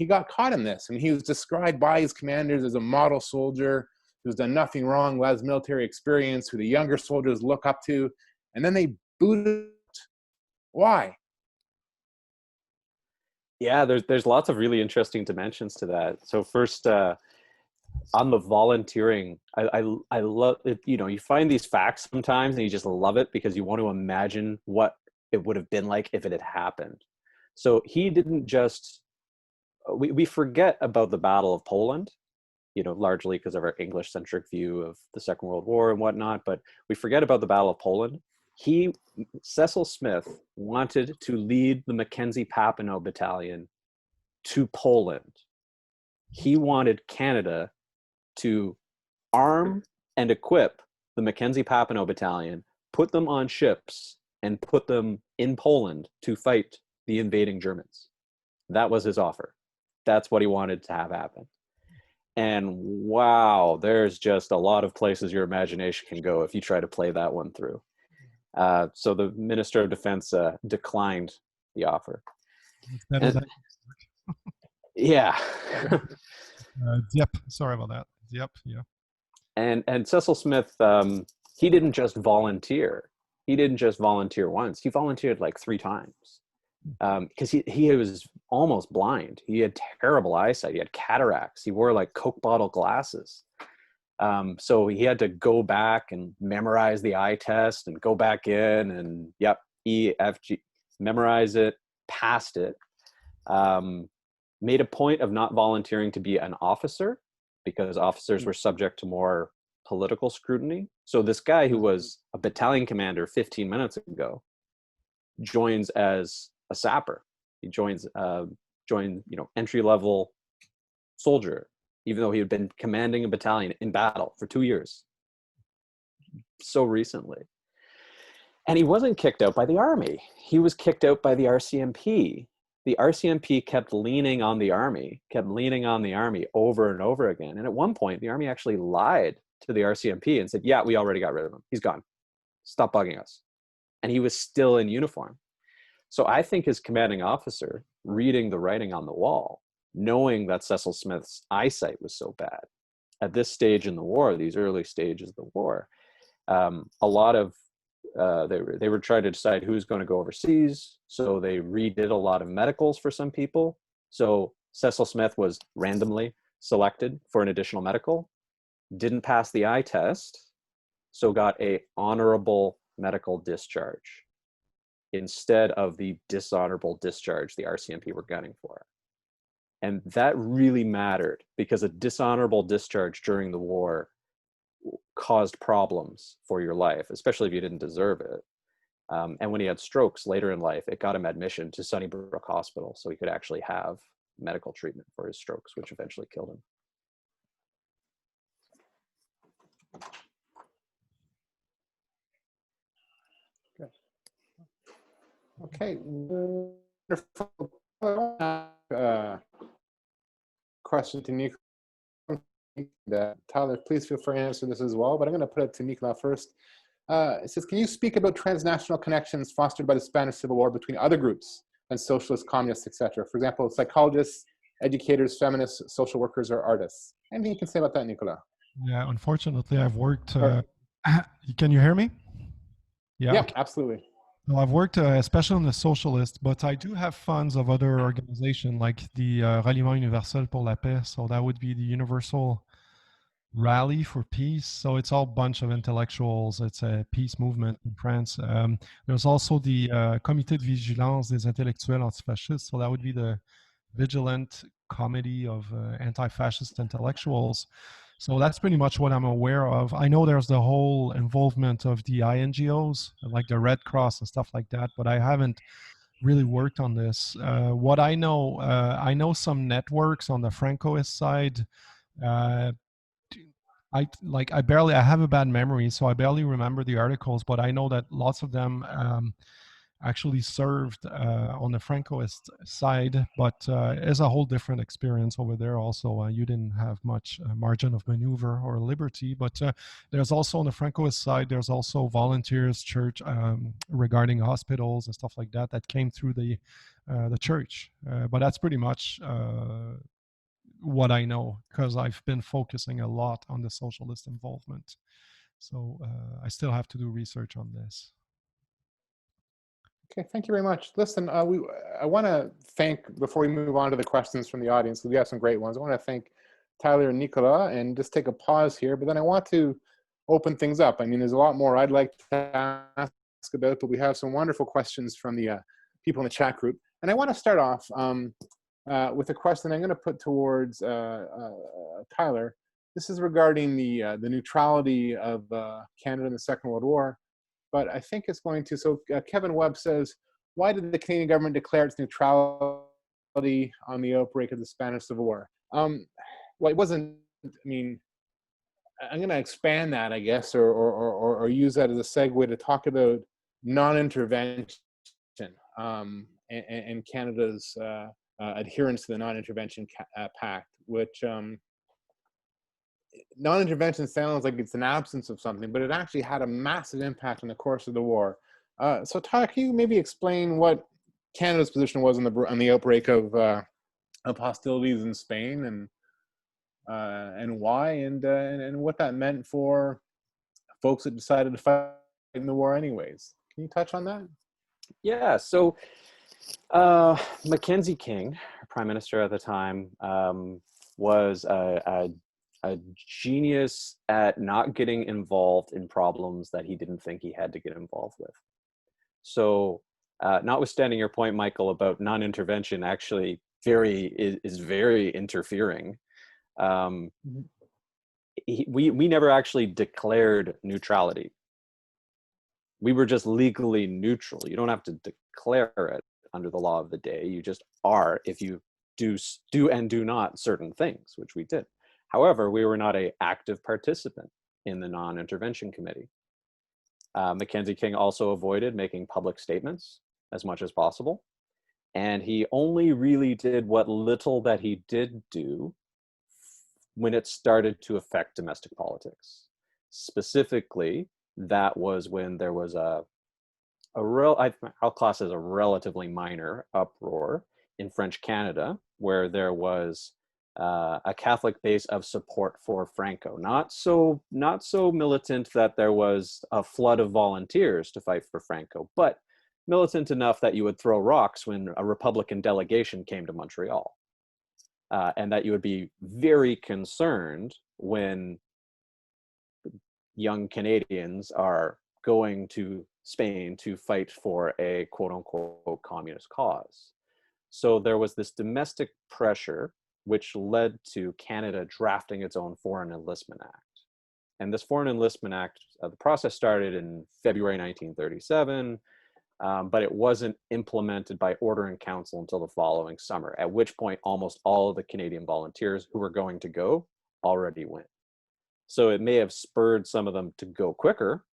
got caught in this, and he was described by his commanders as a model soldier who's done nothing wrong, who has military experience, who the younger soldiers look up to, and then they booted. Why? Yeah, there's lots of really interesting dimensions to that. So first, on the volunteering, I love it. You find these facts sometimes and you just love it because you want to imagine what it would have been like if it had happened. So he didn't just, we forget about the Battle of Poland, largely because of our English-centric view of the Second World War and whatnot, but we forget about the Battle of Poland. Cecil-Smith wanted to lead the Mackenzie Papineau Battalion to Poland. He wanted Canada to arm and equip the Mackenzie Papineau Battalion, put them on ships, and put them in Poland to fight the invading Germans. That was his offer. That's what he wanted to have happen. And wow, there's just a lot of places your imagination can go if you try to play that one through. So the Minister of Defense declined the offer. Yeah. Yep. Sorry about that. Yep. Yeah. And Cecil-Smith, he didn't just volunteer. He didn't just volunteer once. He volunteered like 3 times. because he was almost blind. He had terrible eyesight. He had cataracts. He wore like Coke bottle glasses. So he had to go back and memorize the eye test and go back in and yep, E, F, G, memorize it, passed it. Made a point of not volunteering to be an officer because officers were subject to more political scrutiny. So this guy who was a battalion commander 15 minutes ago joins as a sapper. He joined, entry-level soldier, even though he had been commanding a battalion in battle for 2 years. So recently. And he wasn't kicked out by the army. He was kicked out by the RCMP. The RCMP kept leaning on the army over and over again. And at one point, the army actually lied to the RCMP and said, yeah, we already got rid of him. He's gone. Stop bugging us. And he was still in uniform. So I think his commanding officer, reading the writing on the wall, knowing that Cecil-Smith's eyesight was so bad, at this stage in the war, these early stages of the war, a lot of they were trying to decide who's going to go overseas. So they redid a lot of medicals for some people. So Cecil-Smith was randomly selected for an additional medical, didn't pass the eye test, so got a honorable medical discharge instead of the dishonorable discharge the RCMP were gunning for. And that really mattered because a dishonorable discharge during the war caused problems for your life, especially if you didn't deserve it. And when he had strokes later in life, it got him admission to Sunnybrook Hospital so he could actually have medical treatment for his strokes, which eventually killed him. Okay, wonderful. Question to Nicolas. Tyler, please feel free to answer this as well, but I'm going to put it to Nicolas first. It says, can you speak about transnational connections fostered by the Spanish Civil War between other groups than socialists, communists, etc.? For example, psychologists, educators, feminists, social workers, or artists. Anything you can say about that, Nicolas? Yeah, unfortunately, I've worked. Can you hear me? Yeah, okay. Absolutely. Well, I've worked especially on the socialist, but I do have funds of other organizations like the Ralliement Universel pour la Paix. So that would be the Universal Rally for Peace. So it's all bunch of intellectuals. It's a peace movement in France. There's also the Comité de Vigilance des Intellectuels Antifascistes. So that would be the vigilant committee of anti-fascist intellectuals. So that's pretty much what I'm aware of. I know there's the whole involvement of the INGOs, like the Red Cross and stuff like that, but I haven't really worked on this. What I know some networks on the Francoist side. I have a bad memory, so I barely remember the articles, but I know that lots of them actually served on the Francoist side, but it's a whole different experience over there also. You didn't have much margin of maneuver or liberty, but there's also on the Francoist side, there's also volunteers, church, regarding hospitals and stuff like that came through the church. But that's pretty much what I know, because I've been focusing a lot on the socialist involvement. So I still have to do research on this. Okay, thank you very much. Listen, I want to thank, before we move on to the questions from the audience, because we have some great ones, I want to thank Tyler and Nicolas and just take a pause here, but then I want to open things up. I mean, there's a lot more I'd like to ask about, but we have some wonderful questions from the people in the chat group. And I want to start off with a question I'm going to put towards Tyler. This is regarding the neutrality of Canada in the Second World War. But I think it's going to, so Kevin Webb says, why did the Canadian government declare its neutrality on the outbreak of the Spanish Civil War? Well, it wasn't, I mean, I'm going to expand that, I guess, or use that as a segue to talk about non-intervention and Canada's adherence to the non-intervention pact, which non-intervention sounds like it's an absence of something, but it actually had a massive impact on the course of the war. So Tyler, can you maybe explain what Canada's position was on the outbreak of hostilities in Spain, and why, and what that meant for folks that decided to fight in the war anyways? Can you touch on that? Yeah, so Mackenzie King, Prime Minister at the time, was a genius at not getting involved in problems that he didn't think he had to get involved with. So, notwithstanding your point, Michael, about non-intervention actually is very interfering. We never actually declared neutrality. We were just legally neutral. You don't have to declare it under the law of the day. You just are if you do and do not certain things, which we did. However, we were not an active participant in the non-intervention committee. Mackenzie King also avoided making public statements as much as possible. And he only really did what little that he did do when it started to affect domestic politics. Specifically, that was when there was I'll class as a relatively minor uproar in French Canada, where there was a Catholic base of support for Franco. Not so militant that there was a flood of volunteers to fight for Franco, but militant enough that you would throw rocks when a Republican delegation came to Montreal. And that you would be very concerned when young Canadians are going to Spain to fight for a quote unquote communist cause. So there was this domestic pressure which led to Canada drafting its own Foreign Enlistment Act. And this Foreign Enlistment Act, the process started in February 1937, but it wasn't implemented by order in council until the following summer, at which point almost all of the Canadian volunteers who were going to go already went. So it may have spurred some of them to go quicker,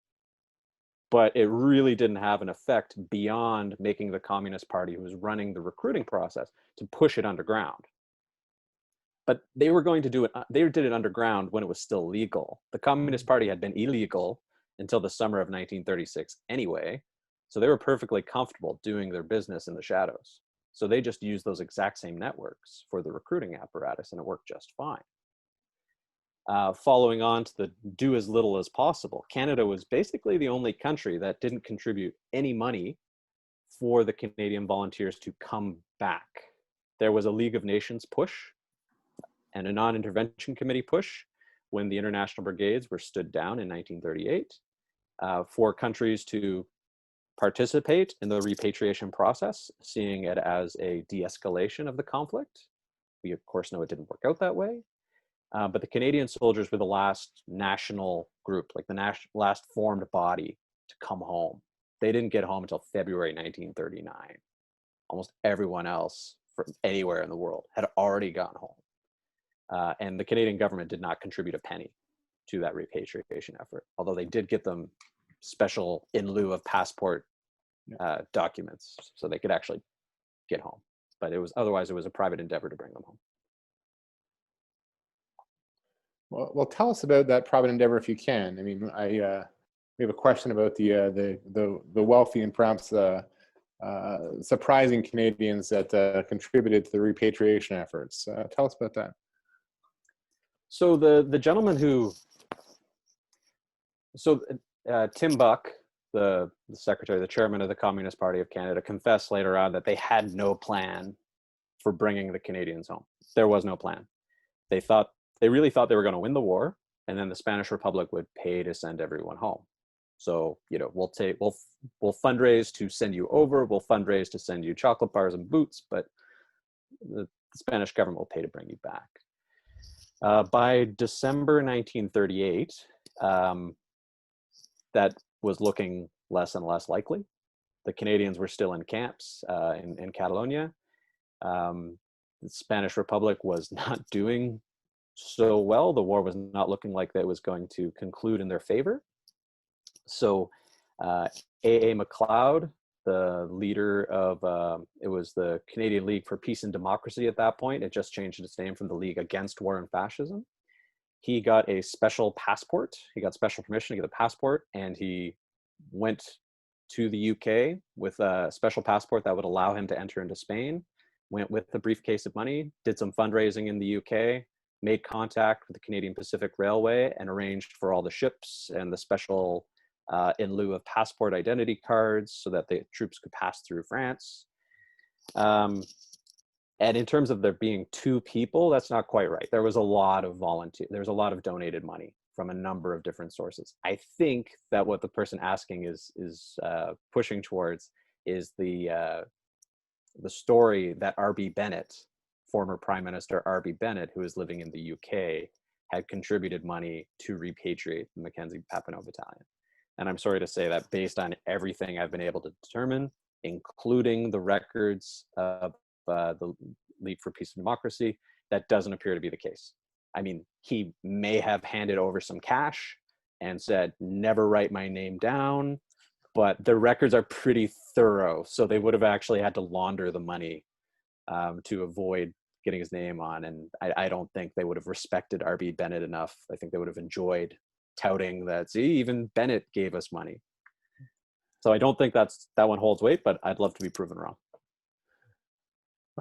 but it really didn't have an effect beyond making the Communist Party, who was running the recruiting process, to push it underground. But they were going to do it, they did it underground when it was still legal. The Communist Party had been illegal until the summer of 1936 anyway, so they were perfectly comfortable doing their business in the shadows. So they just used those exact same networks for the recruiting apparatus, and it worked just fine. Following on to the do as little as possible, Canada was basically the only country that didn't contribute any money for the Canadian volunteers to come back. There was a League of Nations push and a non-intervention committee push when the international brigades were stood down in 1938 for countries to participate in the repatriation process, seeing it as a de-escalation of the conflict. We of course know it didn't work out that way. But the Canadian soldiers were the last national group, like the last formed body to come home. They didn't get home until February 1939. Almost everyone else from anywhere in the world had already gone home. And the Canadian government did not contribute a penny to that repatriation effort, although they did get them special in lieu of passport documents so they could actually get home. But otherwise it was a private endeavor to bring them home. Well, tell us about that private endeavor if you can. I mean, we have a question about the wealthy and perhaps surprising Canadians that contributed to the repatriation efforts. Tell us about that. So the gentleman Tim Buck, the secretary, the chairman of the Communist Party of Canada, confessed later on that they had no plan for bringing the Canadians home. There was no plan. They really thought they were going to win the war, and then the Spanish Republic would pay to send everyone home. So, we'll fundraise to send you over, we'll fundraise to send you chocolate bars and boots, but the Spanish government will pay to bring you back. By December 1938, that was looking less and less likely. The Canadians were still in camps in Catalonia. The Spanish Republic was not doing so well. The war was not looking like that was going to conclude in their favor. So A.A. MacLeod, the leader of, it was the Canadian League for Peace and Democracy at that point. It just changed its name from the League Against War and Fascism. He got a special passport. He got special permission to get a passport, and he went to the UK with a special passport that would allow him to enter into Spain, went with a briefcase of money, did some fundraising in the UK, made contact with the Canadian Pacific Railway and arranged for all the ships and the special in lieu of passport identity cards so that the troops could pass through France. And in terms of there being two people, that's not quite right. There was a lot of there was a lot of donated money from a number of different sources. I think that what the person asking is pushing towards is the story that R.B. Bennett, former Prime Minister R.B. Bennett, who is living in the UK, had contributed money to repatriate the Mackenzie Papineau Battalion. And I'm sorry to say that based on everything I've been able to determine, including the records of the League for Peace and Democracy, that doesn't appear to be the case. I mean, he may have handed over some cash and said, never write my name down, but the records are pretty thorough. So they would have actually had to launder the money to avoid getting his name on. And I don't think they would have respected R.B. Bennett enough. I think they would have enjoyed touting that, see, even Bennett gave us money. So I don't think that one holds weight, but I'd love to be proven wrong.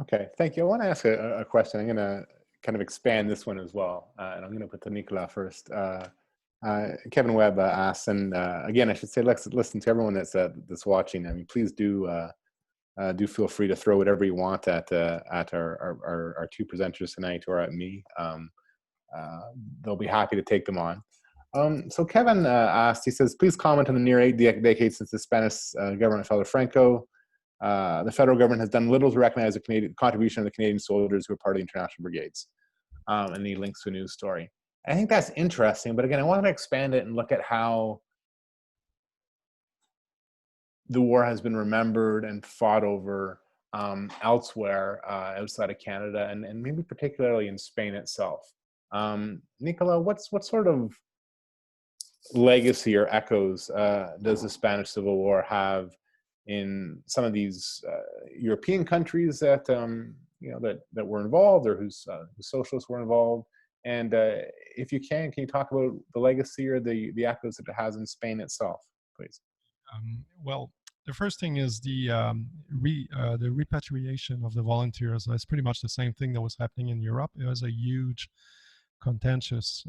Okay, thank you. I want to ask a question. I'm going to kind of expand this one as well, and I'm going to put to Nicolas first. Kevin Webb asks, and again, I should say, let's listen to everyone that's watching. I mean, please do feel free to throw whatever you want at our two presenters tonight or at me. They'll be happy to take them on. So Kevin asked, he says, please comment on the near 8 decades since the Spanish government fell to Franco. The federal government has done little to recognize the Canadian contribution of the Canadian soldiers who are part of the international brigades. And he links to a news story. I think that's interesting, but again, I want to expand it and look at how the war has been remembered and fought over elsewhere outside of Canada, and maybe particularly in Spain itself. Nicolas, what sort of legacy or echoes does the Spanish Civil War have in some of these European countries that that were involved, or whose socialists were involved? And if you can you talk about the legacy or the echoes that it has in Spain itself, please? Well, the first thing is the repatriation of the volunteers. That's pretty much the same thing that was happening in Europe. It was a huge contentious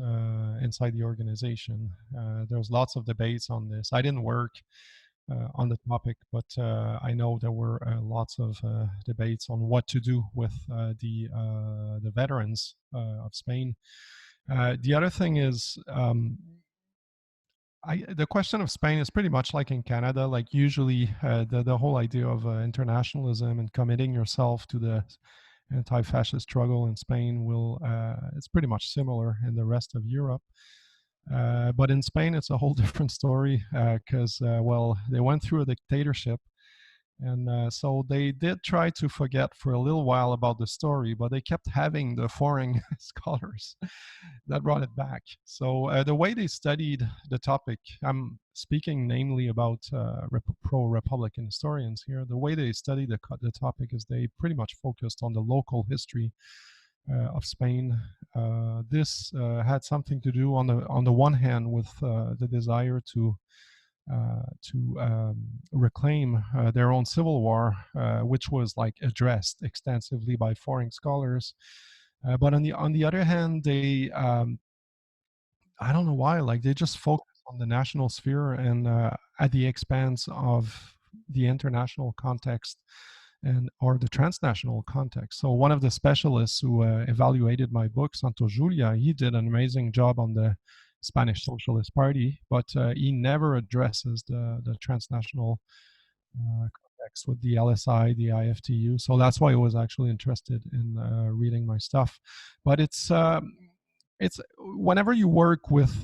inside the organization. There was lots of debates on this. I didn't work on the topic, but I know there were lots of debates on what to do with the veterans of Spain. The other thing is, the question of Spain is pretty much like in Canada. Like usually, the whole idea of internationalism and committing yourself to the anti-fascist struggle in Spain it's pretty much similar in the rest of Europe. But in Spain, it's a whole different story because, well, they went through a dictatorship. And so they did try to forget for a little while about the story, but they kept having the foreign scholars that brought it back. So the way they studied the topic, I'm speaking namely about pro-Republican historians here, the way they studied the topic is they pretty much focused on the local history of Spain. This had something to do on the one hand with the desire to reclaim their own civil war, which was like addressed extensively by foreign scholars. But on the other hand, they I don't know why, like they just focused on the national sphere and at the expense of the international context or the transnational context. So one of the specialists who evaluated my book, Santo Julia, he did an amazing job on the Spanish Socialist Party, but he never addresses the transnational context with the LSI, the IFTU. So that's why I was actually interested in reading my stuff. But it's whenever you work with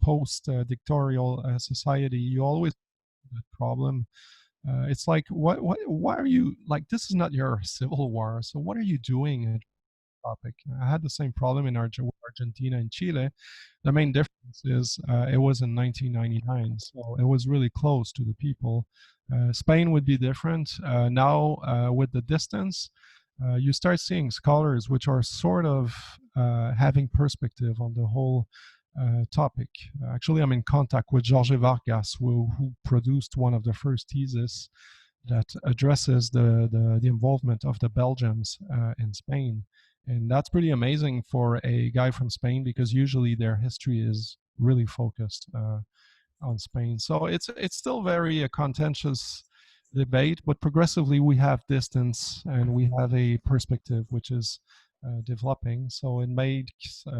post-dictatorial society, you always have the problem. It's like, why are you, like, this is not your civil war, so what are you doing? Topic. I had the same problem in Argentina and Chile. The main difference is it was in 1999, so it was really close to the people. Spain would be different. Now, with the distance, you start seeing scholars which are sort of having perspective on the whole topic. Actually, I'm in contact with Jorge Vargas, who produced one of the first theses that addresses the involvement of the Belgians in Spain. And that's pretty amazing for a guy from Spain, because usually their history is really focused on Spain. So it's still very contentious debate, but progressively we have distance and we have a perspective which is developing. So it made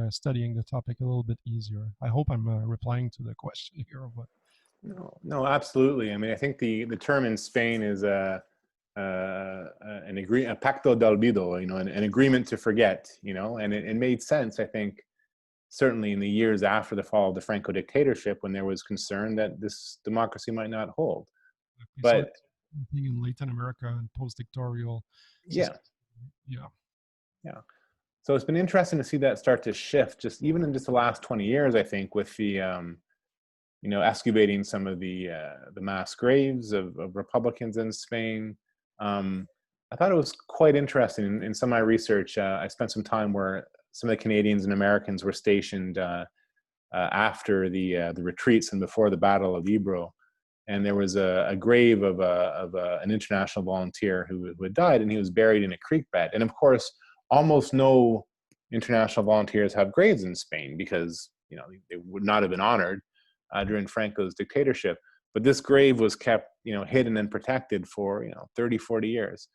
studying the topic a little bit easier. I hope I'm replying to the question here. But No, absolutely. I mean, I think the term in Spain is a pacto de olvido, an agreement to forget, and it made sense, I think, certainly in the years after the fall of the Franco dictatorship, when there was concern that this democracy might not hold. But in Latin America and post-dictatorial yeah, yeah. So it's been interesting to see that start to shift, just even in just the last 20 years, I think, with the excavating some of the mass graves of Republicans in Spain. I thought it was quite interesting. In some of my research, I spent some time where some of the Canadians and Americans were stationed after the retreats and before the Battle of Ebro, and there was a grave of an international volunteer who had died, and he was buried in a creek bed. And of course, almost no international volunteers have graves in Spain because they would not have been honored during Franco's dictatorship. But this grave was kept hidden and protected for 30, 40 years.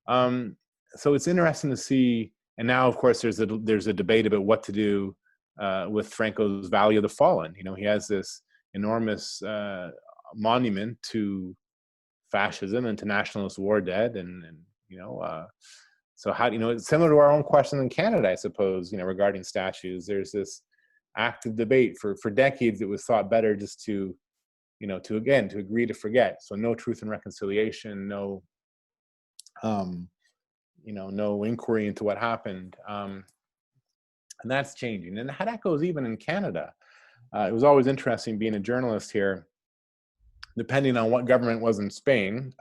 So it's interesting to see. And now, of course, there's a debate about what to do with Franco's Valley of the Fallen. He has this enormous monument to fascism and to nationalist war dead, and so how it's similar to our own question in Canada, I suppose. Regarding statues, there's this active debate. For decades, it was thought better just to agree to forget. So no truth and reconciliation, no no inquiry into what happened. And that's changing. And how that goes even in Canada. It was always interesting being a journalist here, depending on what government was in Spain.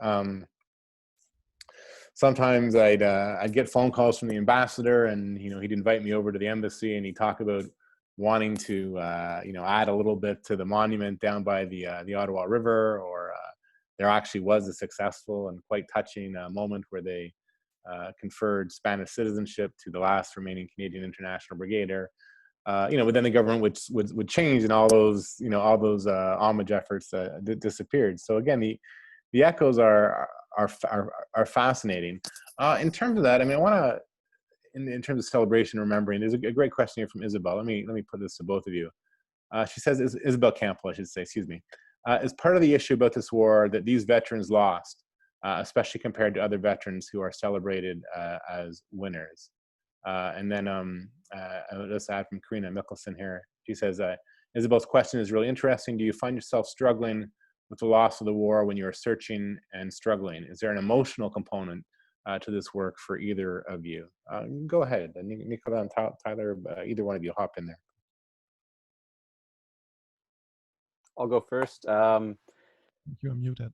Sometimes I'd get phone calls from the ambassador, and he'd invite me over to the embassy, and he'd talk about wanting to add a little bit to the monument down by the Ottawa River, or there actually was a successful and quite touching moment where they conferred Spanish citizenship to the last remaining Canadian International Brigadier. But then the government would change, and all those homage efforts disappeared. So again, the echoes are fascinating. In terms of that, I mean, I want to, in terms of celebration, remembering, there's a great question here from Isabel. Let me put this to both of you. She says, Isabel Campbell, I should say, excuse me. Is part of the issue about this war that these veterans lost, especially compared to other veterans who are celebrated as winners? And then let's add from Karina Mickelson here. She says, Isabel's question is really interesting. Do you find yourself struggling with the loss of the war when you're searching and struggling? Is there an emotional component to this work for either of you? Go ahead, Nicolas and Tyler, either one of you hop in there. I'll go first. You're muted.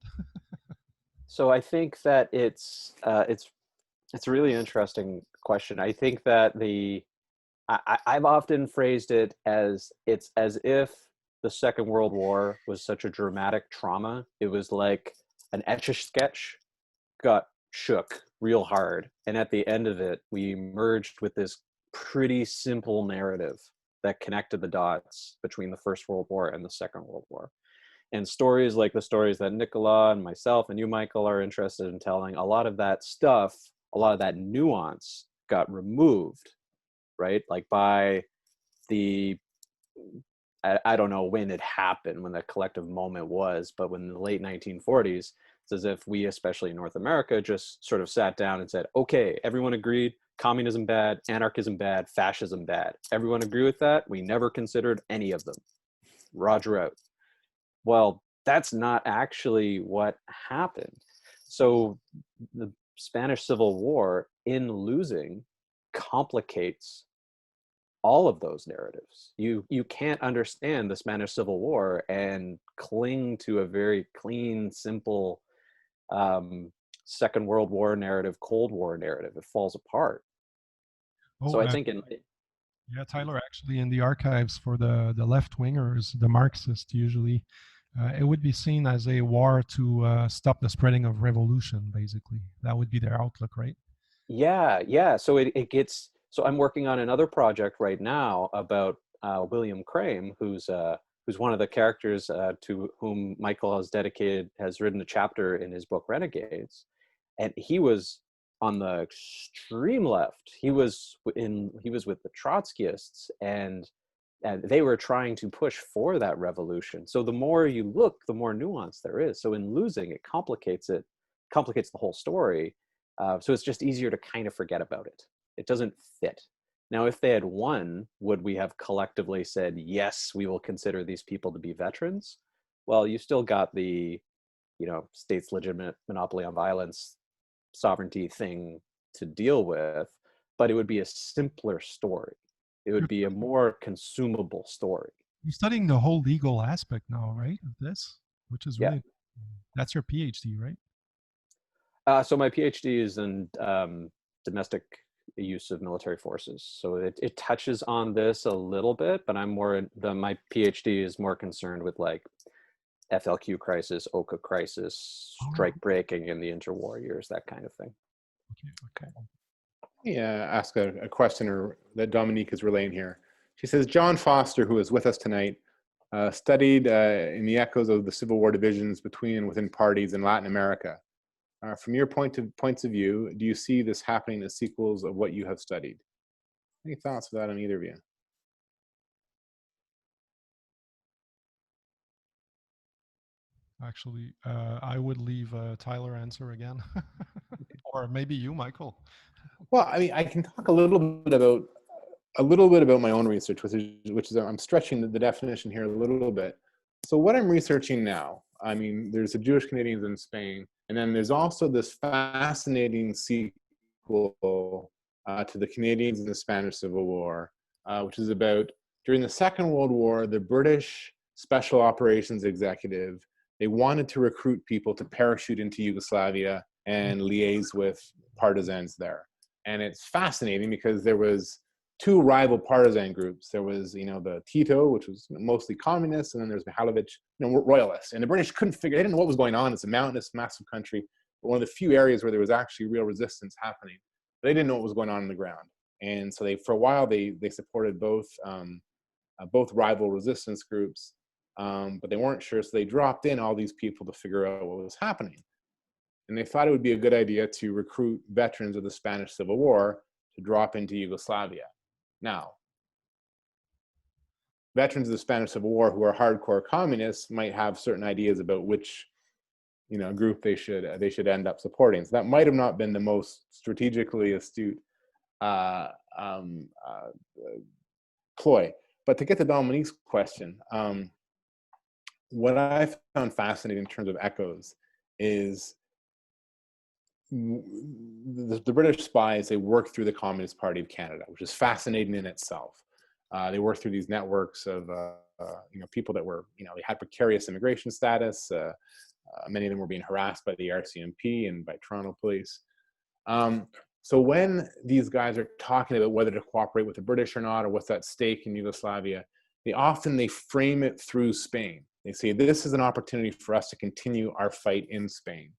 So I think that it's a really interesting question. I think that I've often phrased it as, it's as if the Second World War was such a dramatic trauma. It was like an Etch-a-Sketch got shook real hard, and at the end of it, we emerged with this pretty simple narrative that connected the dots between the First World War and the Second World War. And stories like the stories that Nicolas and myself and you, Michael, are interested in telling, a lot of that stuff, a lot of that nuance got removed, right? Like by the, I don't know when it happened, when the collective moment was, but when in the late 1940s, it's as if we, especially in North America, just sort of sat down and said, okay, everyone agreed, communism bad, anarchism bad, fascism bad. Everyone agree with that? We never considered any of them. Roger out. Well, that's not actually what happened. So the Spanish Civil War, in losing, complicates all of those narratives. You can't understand the Spanish Civil War and cling to a very clean, simple Second World War narrative, Cold War narrative. It falls apart. So I think yeah, Tyler, actually in the archives for the left-wingers, the Marxists usually, it would be seen as a war to stop the spreading of revolution, basically. That would be their outlook, right? Yeah. So it gets, so I'm working on another project right now about William Crame, who's who's one of the characters to whom Michael has written a chapter in his book Renegades, and he was on the extreme left. He was with the Trotskyists, and they were trying to push for that revolution. So the more you look, the more nuance there is. So in losing, it complicates the whole story. So it's just easier to kind of forget about it. It doesn't fit. Now, if they had won, would we have collectively said, yes, we will consider these people to be veterans? Well, you still got the, state's legitimate monopoly on violence, sovereignty thing to deal with, but it would be a simpler story. It would be a more consumable story. You're studying the whole legal aspect now, right, of this, which is Yeah. really, that's your PhD, right? So my PhD is in domestic use of military forces. So it touches on this a little bit, but my PhD is more concerned with like FLQ crisis, Oka crisis, strike breaking in the interwar years, that kind of thing. Okay. Yeah, ask a question that Dominique is relaying here. She says, John Foster, who is with us tonight, studied in the echoes of the Civil War divisions between and within parties in Latin America. From your points of view, do you see this happening as sequels of what you have studied? Any thoughts of that on either of you? Actually, I would leave Tyler answer again, or maybe you, Michael. Well, I mean, I can talk a little bit about my own research, which is I'm stretching the definition here a little bit. So what I'm researching now, I mean, there's the Jewish Canadians in Spain, and then there's also this fascinating sequel to the Canadians in the Spanish Civil War, which is about during the Second World War, the British Special Operations Executive, they wanted to recruit people to parachute into Yugoslavia and liaise with partisans there. And it's fascinating because there was two rival partisan groups. There was, the Tito, which was mostly communist, and then there's Mihalovic, royalists. And the British couldn't they didn't know what was going on. It's a mountainous, massive country, but one of the few areas where there was actually real resistance happening. They didn't know what was going on the ground. And so for a while, they supported both rival resistance groups, but they weren't sure. So they dropped in all these people to figure out what was happening. And they thought it would be a good idea to recruit veterans of the Spanish Civil War to drop into Yugoslavia. Now, veterans of the Spanish Civil War who are hardcore communists might have certain ideas about which, group they should end up supporting. So that might have not been the most strategically astute ploy. But to get to Dominique's question, what I found fascinating in terms of echoes is the British spies, they worked through the Communist Party of Canada, which is fascinating in itself. They worked through these networks of people that were, they had precarious immigration status. Many of them were being harassed by the RCMP and by Toronto police. So when these guys are talking about whether to cooperate with the British or not, or what's at stake in Yugoslavia, they frame it through Spain. They say, this is an opportunity for us to continue our fight in Spain.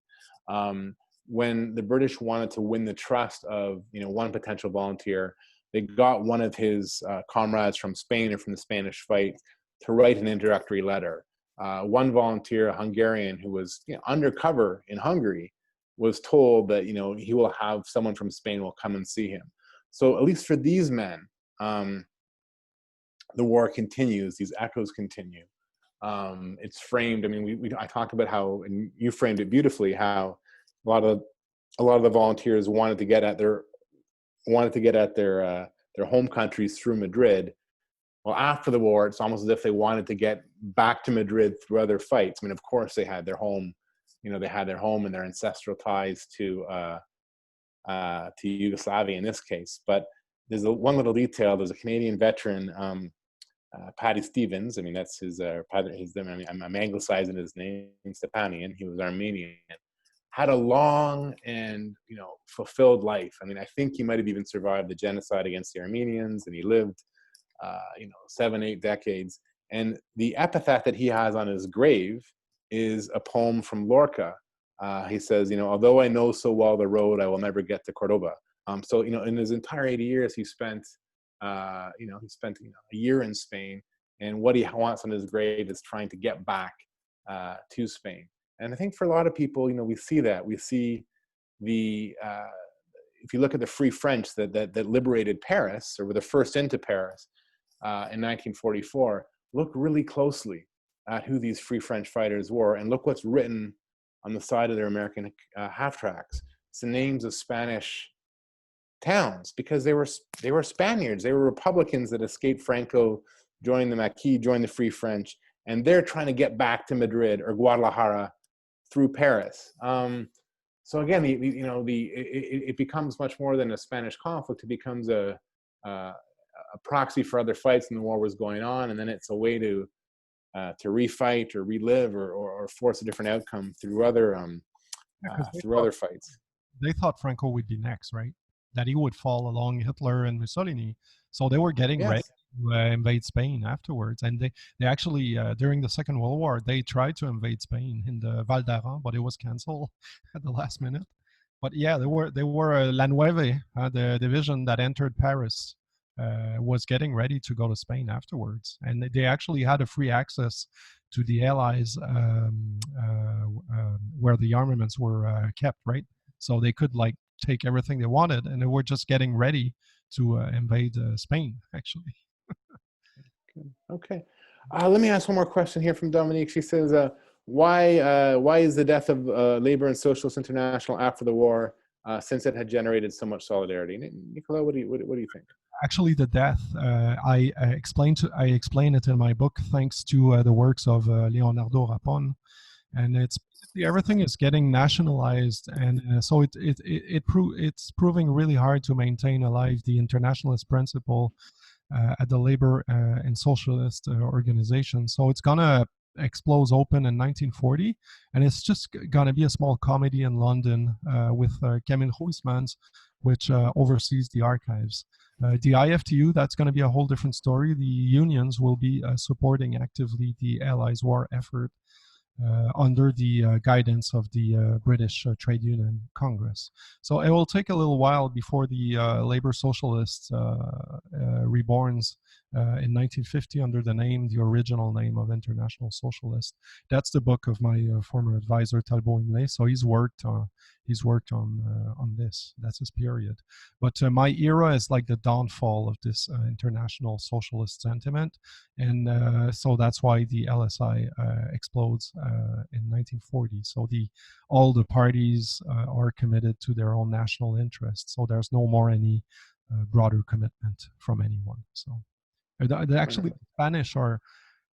When the British wanted to win the trust of, one potential volunteer, they got one of his comrades from Spain or from the Spanish fight to write an introductory letter. One volunteer, a Hungarian who was undercover in Hungary, was told that, he will have someone from Spain will come and see him. So at least for these men, the war continues, these echoes continue. It's framed, I mean, I talked about how, and you framed it beautifully, how a lot of the volunteers wanted to get at their home countries through Madrid. Well, after the war, it's almost as if they wanted to get back to Madrid through other fights. I mean, of course, they had their home, and their ancestral ties to Yugoslavia in this case. But there's one little detail. There's a Canadian veteran, Paddy Stevens. I mean, that's his. I'm anglicizing his name, Stepanian. He was Armenian. Had a long and fulfilled life. I mean, I think he might have even survived the genocide against the Armenians, and he lived 7-8 decades. And the epitaph that he has on his grave is a poem from Lorca. He says, although I know so well the road, I will never get to Cordoba. So in his entire 80 years, he spent a year in Spain, and what he wants on his grave is trying to get back to Spain. And I think for a lot of people, we see that. We see the, if you look at the Free French that liberated Paris, or were the first into Paris in 1944, look really closely at who these Free French fighters were, and look what's written on the side of their American half-tracks. It's the names of Spanish towns, because they were Spaniards. They were Republicans that escaped Franco, joined the Maquis, joined the Free French, and they're trying to get back to Madrid or Guadalajara through Paris. So again, it becomes much more than a Spanish conflict. It becomes a proxy for other fights when the war was going on, and then it's a way to refight or relive or force a different outcome through other fights. They thought Franco would be next, right? That he would fall along Hitler and Mussolini. So they were getting ready to invade Spain afterwards. And they actually, during the Second World War, they tried to invade Spain in the Val d'Aran, but it was canceled at the last minute. But yeah, they were La Nueve, the division that entered Paris, was getting ready to go to Spain afterwards. And they actually had a free access to the Allies where the armaments were kept, right? So they could take everything they wanted, and they were just getting ready to invade Spain, actually. Okay. Let me ask one more question here from Dominique. She says, why is the death of Labor and Socialist International after the war, since it had generated so much solidarity? Nicolas, what do you think? Actually, the death, I explain it in my book, thanks to the works of Leonardo Rapon. And it's everything is getting nationalized, and so it's proving really hard to maintain alive the internationalist principle at the labor and socialist organization. So it's gonna explode open in 1940, and it's just gonna be a small comedy in London with Camille Huysmans, which oversees the archives. The IFTU, that's going to be a whole different story. The unions will be supporting actively the Allies' war effort under the guidance of the British Trade Union Congress. So it will take a little while before the labor socialists reborns in 1950 under the original name of International Socialist. That's the book of my former advisor Talbot Imlay. So he's worked on this. That's his period. But my era is like the downfall of this international socialist sentiment, and so that's why the LSI explodes in 1940. So all the parties are committed to their own national interests. So there's no more any broader commitment from anyone. So actually, the Spanish are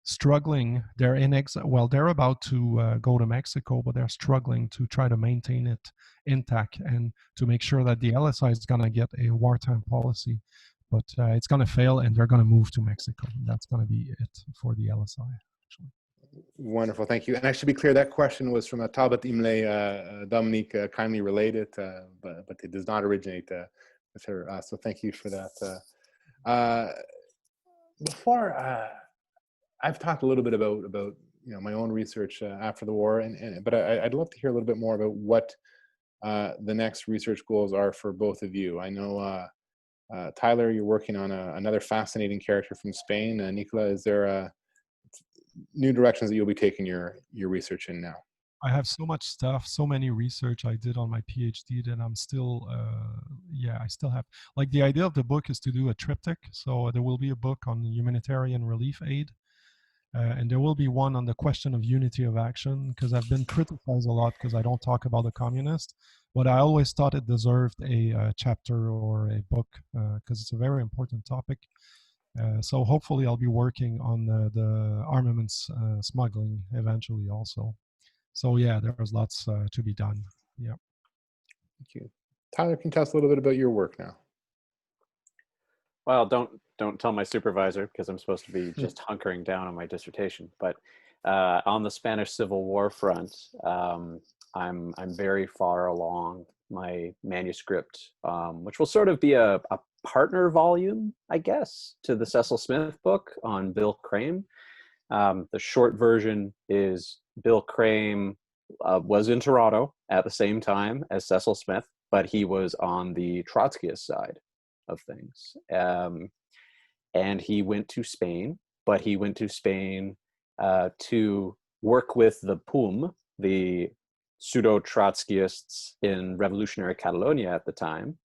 struggling. They're in exile. Well, they're about to go to Mexico, but they're struggling to try to maintain it intact and to make sure that the LSI is going to get a wartime policy. But it's going to fail, and they're going to move to Mexico. That's going to be it for the LSI, actually. Wonderful, thank you. And I should be clear, that question was from Talbot Imlay. Dominique kindly relayed it, but it does not originate with her. So thank you for that. Before I've talked a little bit about my own research after the war, but I'd love to hear a little bit more about what the next research goals are for both of you. I know Tyler, you're working on another fascinating character from Spain. Nicolas, is there new directions that you'll be taking your research in now? I have so much stuff, so many research I did on my PhD that I'm still, I still have. Like, the idea of the book is to do a triptych. So there will be a book on humanitarian relief aid. And there will be one on the question of unity of action, because I've been criticized a lot because I don't talk about the communists. But I always thought it deserved a chapter or a book because it's a very important topic. So hopefully I'll be working on the armaments smuggling eventually also. So yeah, there's lots to be done. Yeah. Thank you. Tyler, can you tell us a little bit about your work now? Well, don't tell my supervisor, because I'm supposed to be just hunkering down on my dissertation. But on the Spanish Civil War front, I'm very far along my manuscript, which will sort of be a partner volume, I guess, to the Cecil-Smith book on Bill Crame. The short version is Bill Crame was in Toronto at the same time as Cecil-Smith, but he was on the Trotskyist side of things. And he went to Spain but he went to Spain to work with the PUM, the pseudo-Trotskyists in revolutionary Catalonia at the time,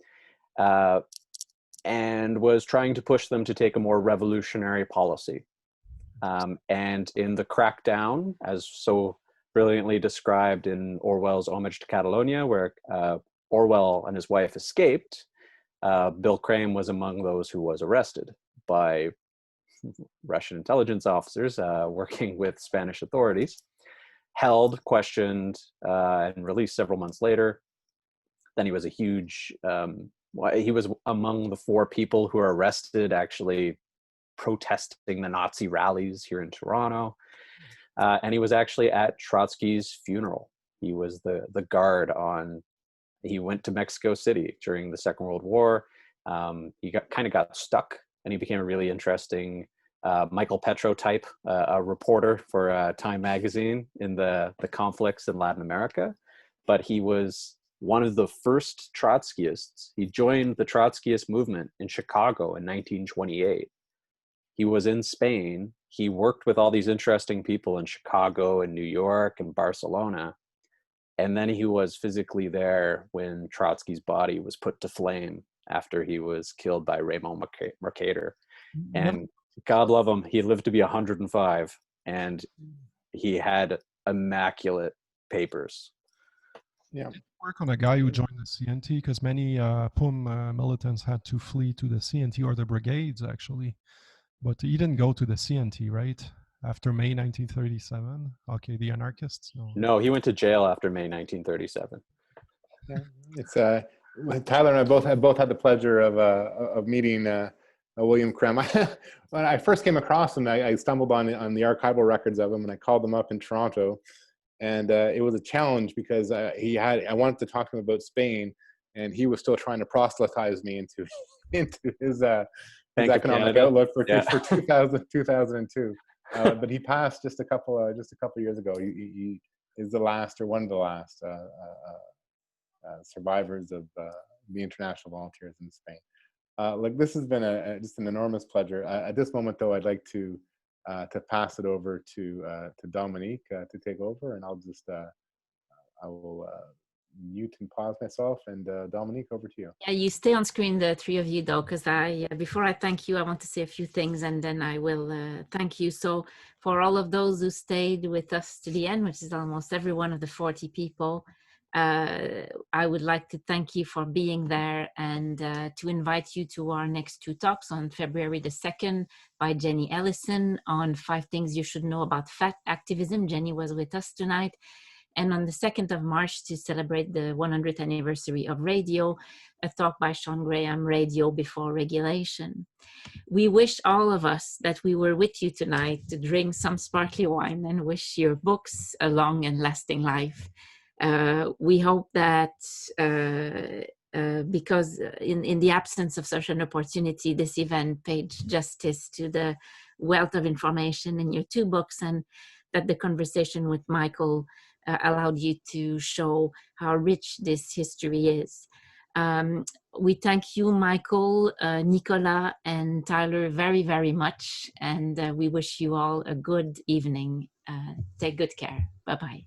and was trying to push them to take a more revolutionary policy. And in the crackdown, as so brilliantly described in Orwell's Homage to Catalonia, where Orwell and his wife escaped, Bill Crane was among those who was arrested by Russian intelligence officers working with Spanish authorities, held, questioned, and released several months later. Then he was a huge, he was among the 4 people who were arrested actually protesting the Nazi rallies here in Toronto. And he was actually at Trotsky's funeral. He was the guard on, he went to Mexico City during the Second World War. He kind of got stuck, and he became a really interesting Michael Petro type, a reporter for Time magazine in the conflicts in Latin America. But he was one of the first Trotskyists. He joined the Trotskyist movement in Chicago in 1928. He was in Spain. He worked with all these interesting people in Chicago and New York and Barcelona. And then he was physically there when Trotsky's body was put to flame after he was killed by Raymond Mercator. And God love him, he lived to be 105, and he had immaculate papers. Yeah. Work on a guy who joined the CNT, because many PUM militants had to flee to the CNT or the brigades, actually. But he didn't go to the CNT, right? After May 1937? Okay, the anarchists? No, he went to jail after May 1937. Yeah, it's Tyler and I both had the pleasure of meeting William Krem. When I first came across him, I stumbled on the archival records of him, and I called them up in Toronto, and it was a challenge because I wanted to talk to him about Spain, and he was still trying to proselytize me into his economic outlook for 2002. But he passed just a couple years ago. He is the last, or one of the last survivors of the international volunteers in Spain. Like, this has been just an enormous pleasure. At this moment, though, I'd like to pass it over to Dominique to take over, and I will mute and pause myself. And Dominique, over to you. Yeah, you stay on screen, the 3 of you, though, because before I thank you, I want to say a few things, and then I will thank you. So for all of those who stayed with us to the end, which is almost every one of the 40 people, I would like to thank you for being there, and to invite you to our next 2 talks on February the 2nd by Jenny Ellison on 5 things you should know about fact activism. Jenny was with us tonight. And on the 2nd of March, to celebrate the 100th anniversary of radio, a talk by Sean Graham, Radio Before Regulation. We wish all of us that we were with you tonight to drink some sparkly wine and wish your books a long and lasting life. We hope that because in the absence of such an opportunity, this event paid justice to the wealth of information in your 2 books, and that the conversation with Michael allowed you to show how rich this history is. We thank you, Michael, Nicolas, and Tyler very, very much, and we wish you all a good evening. Take good care. Bye-bye.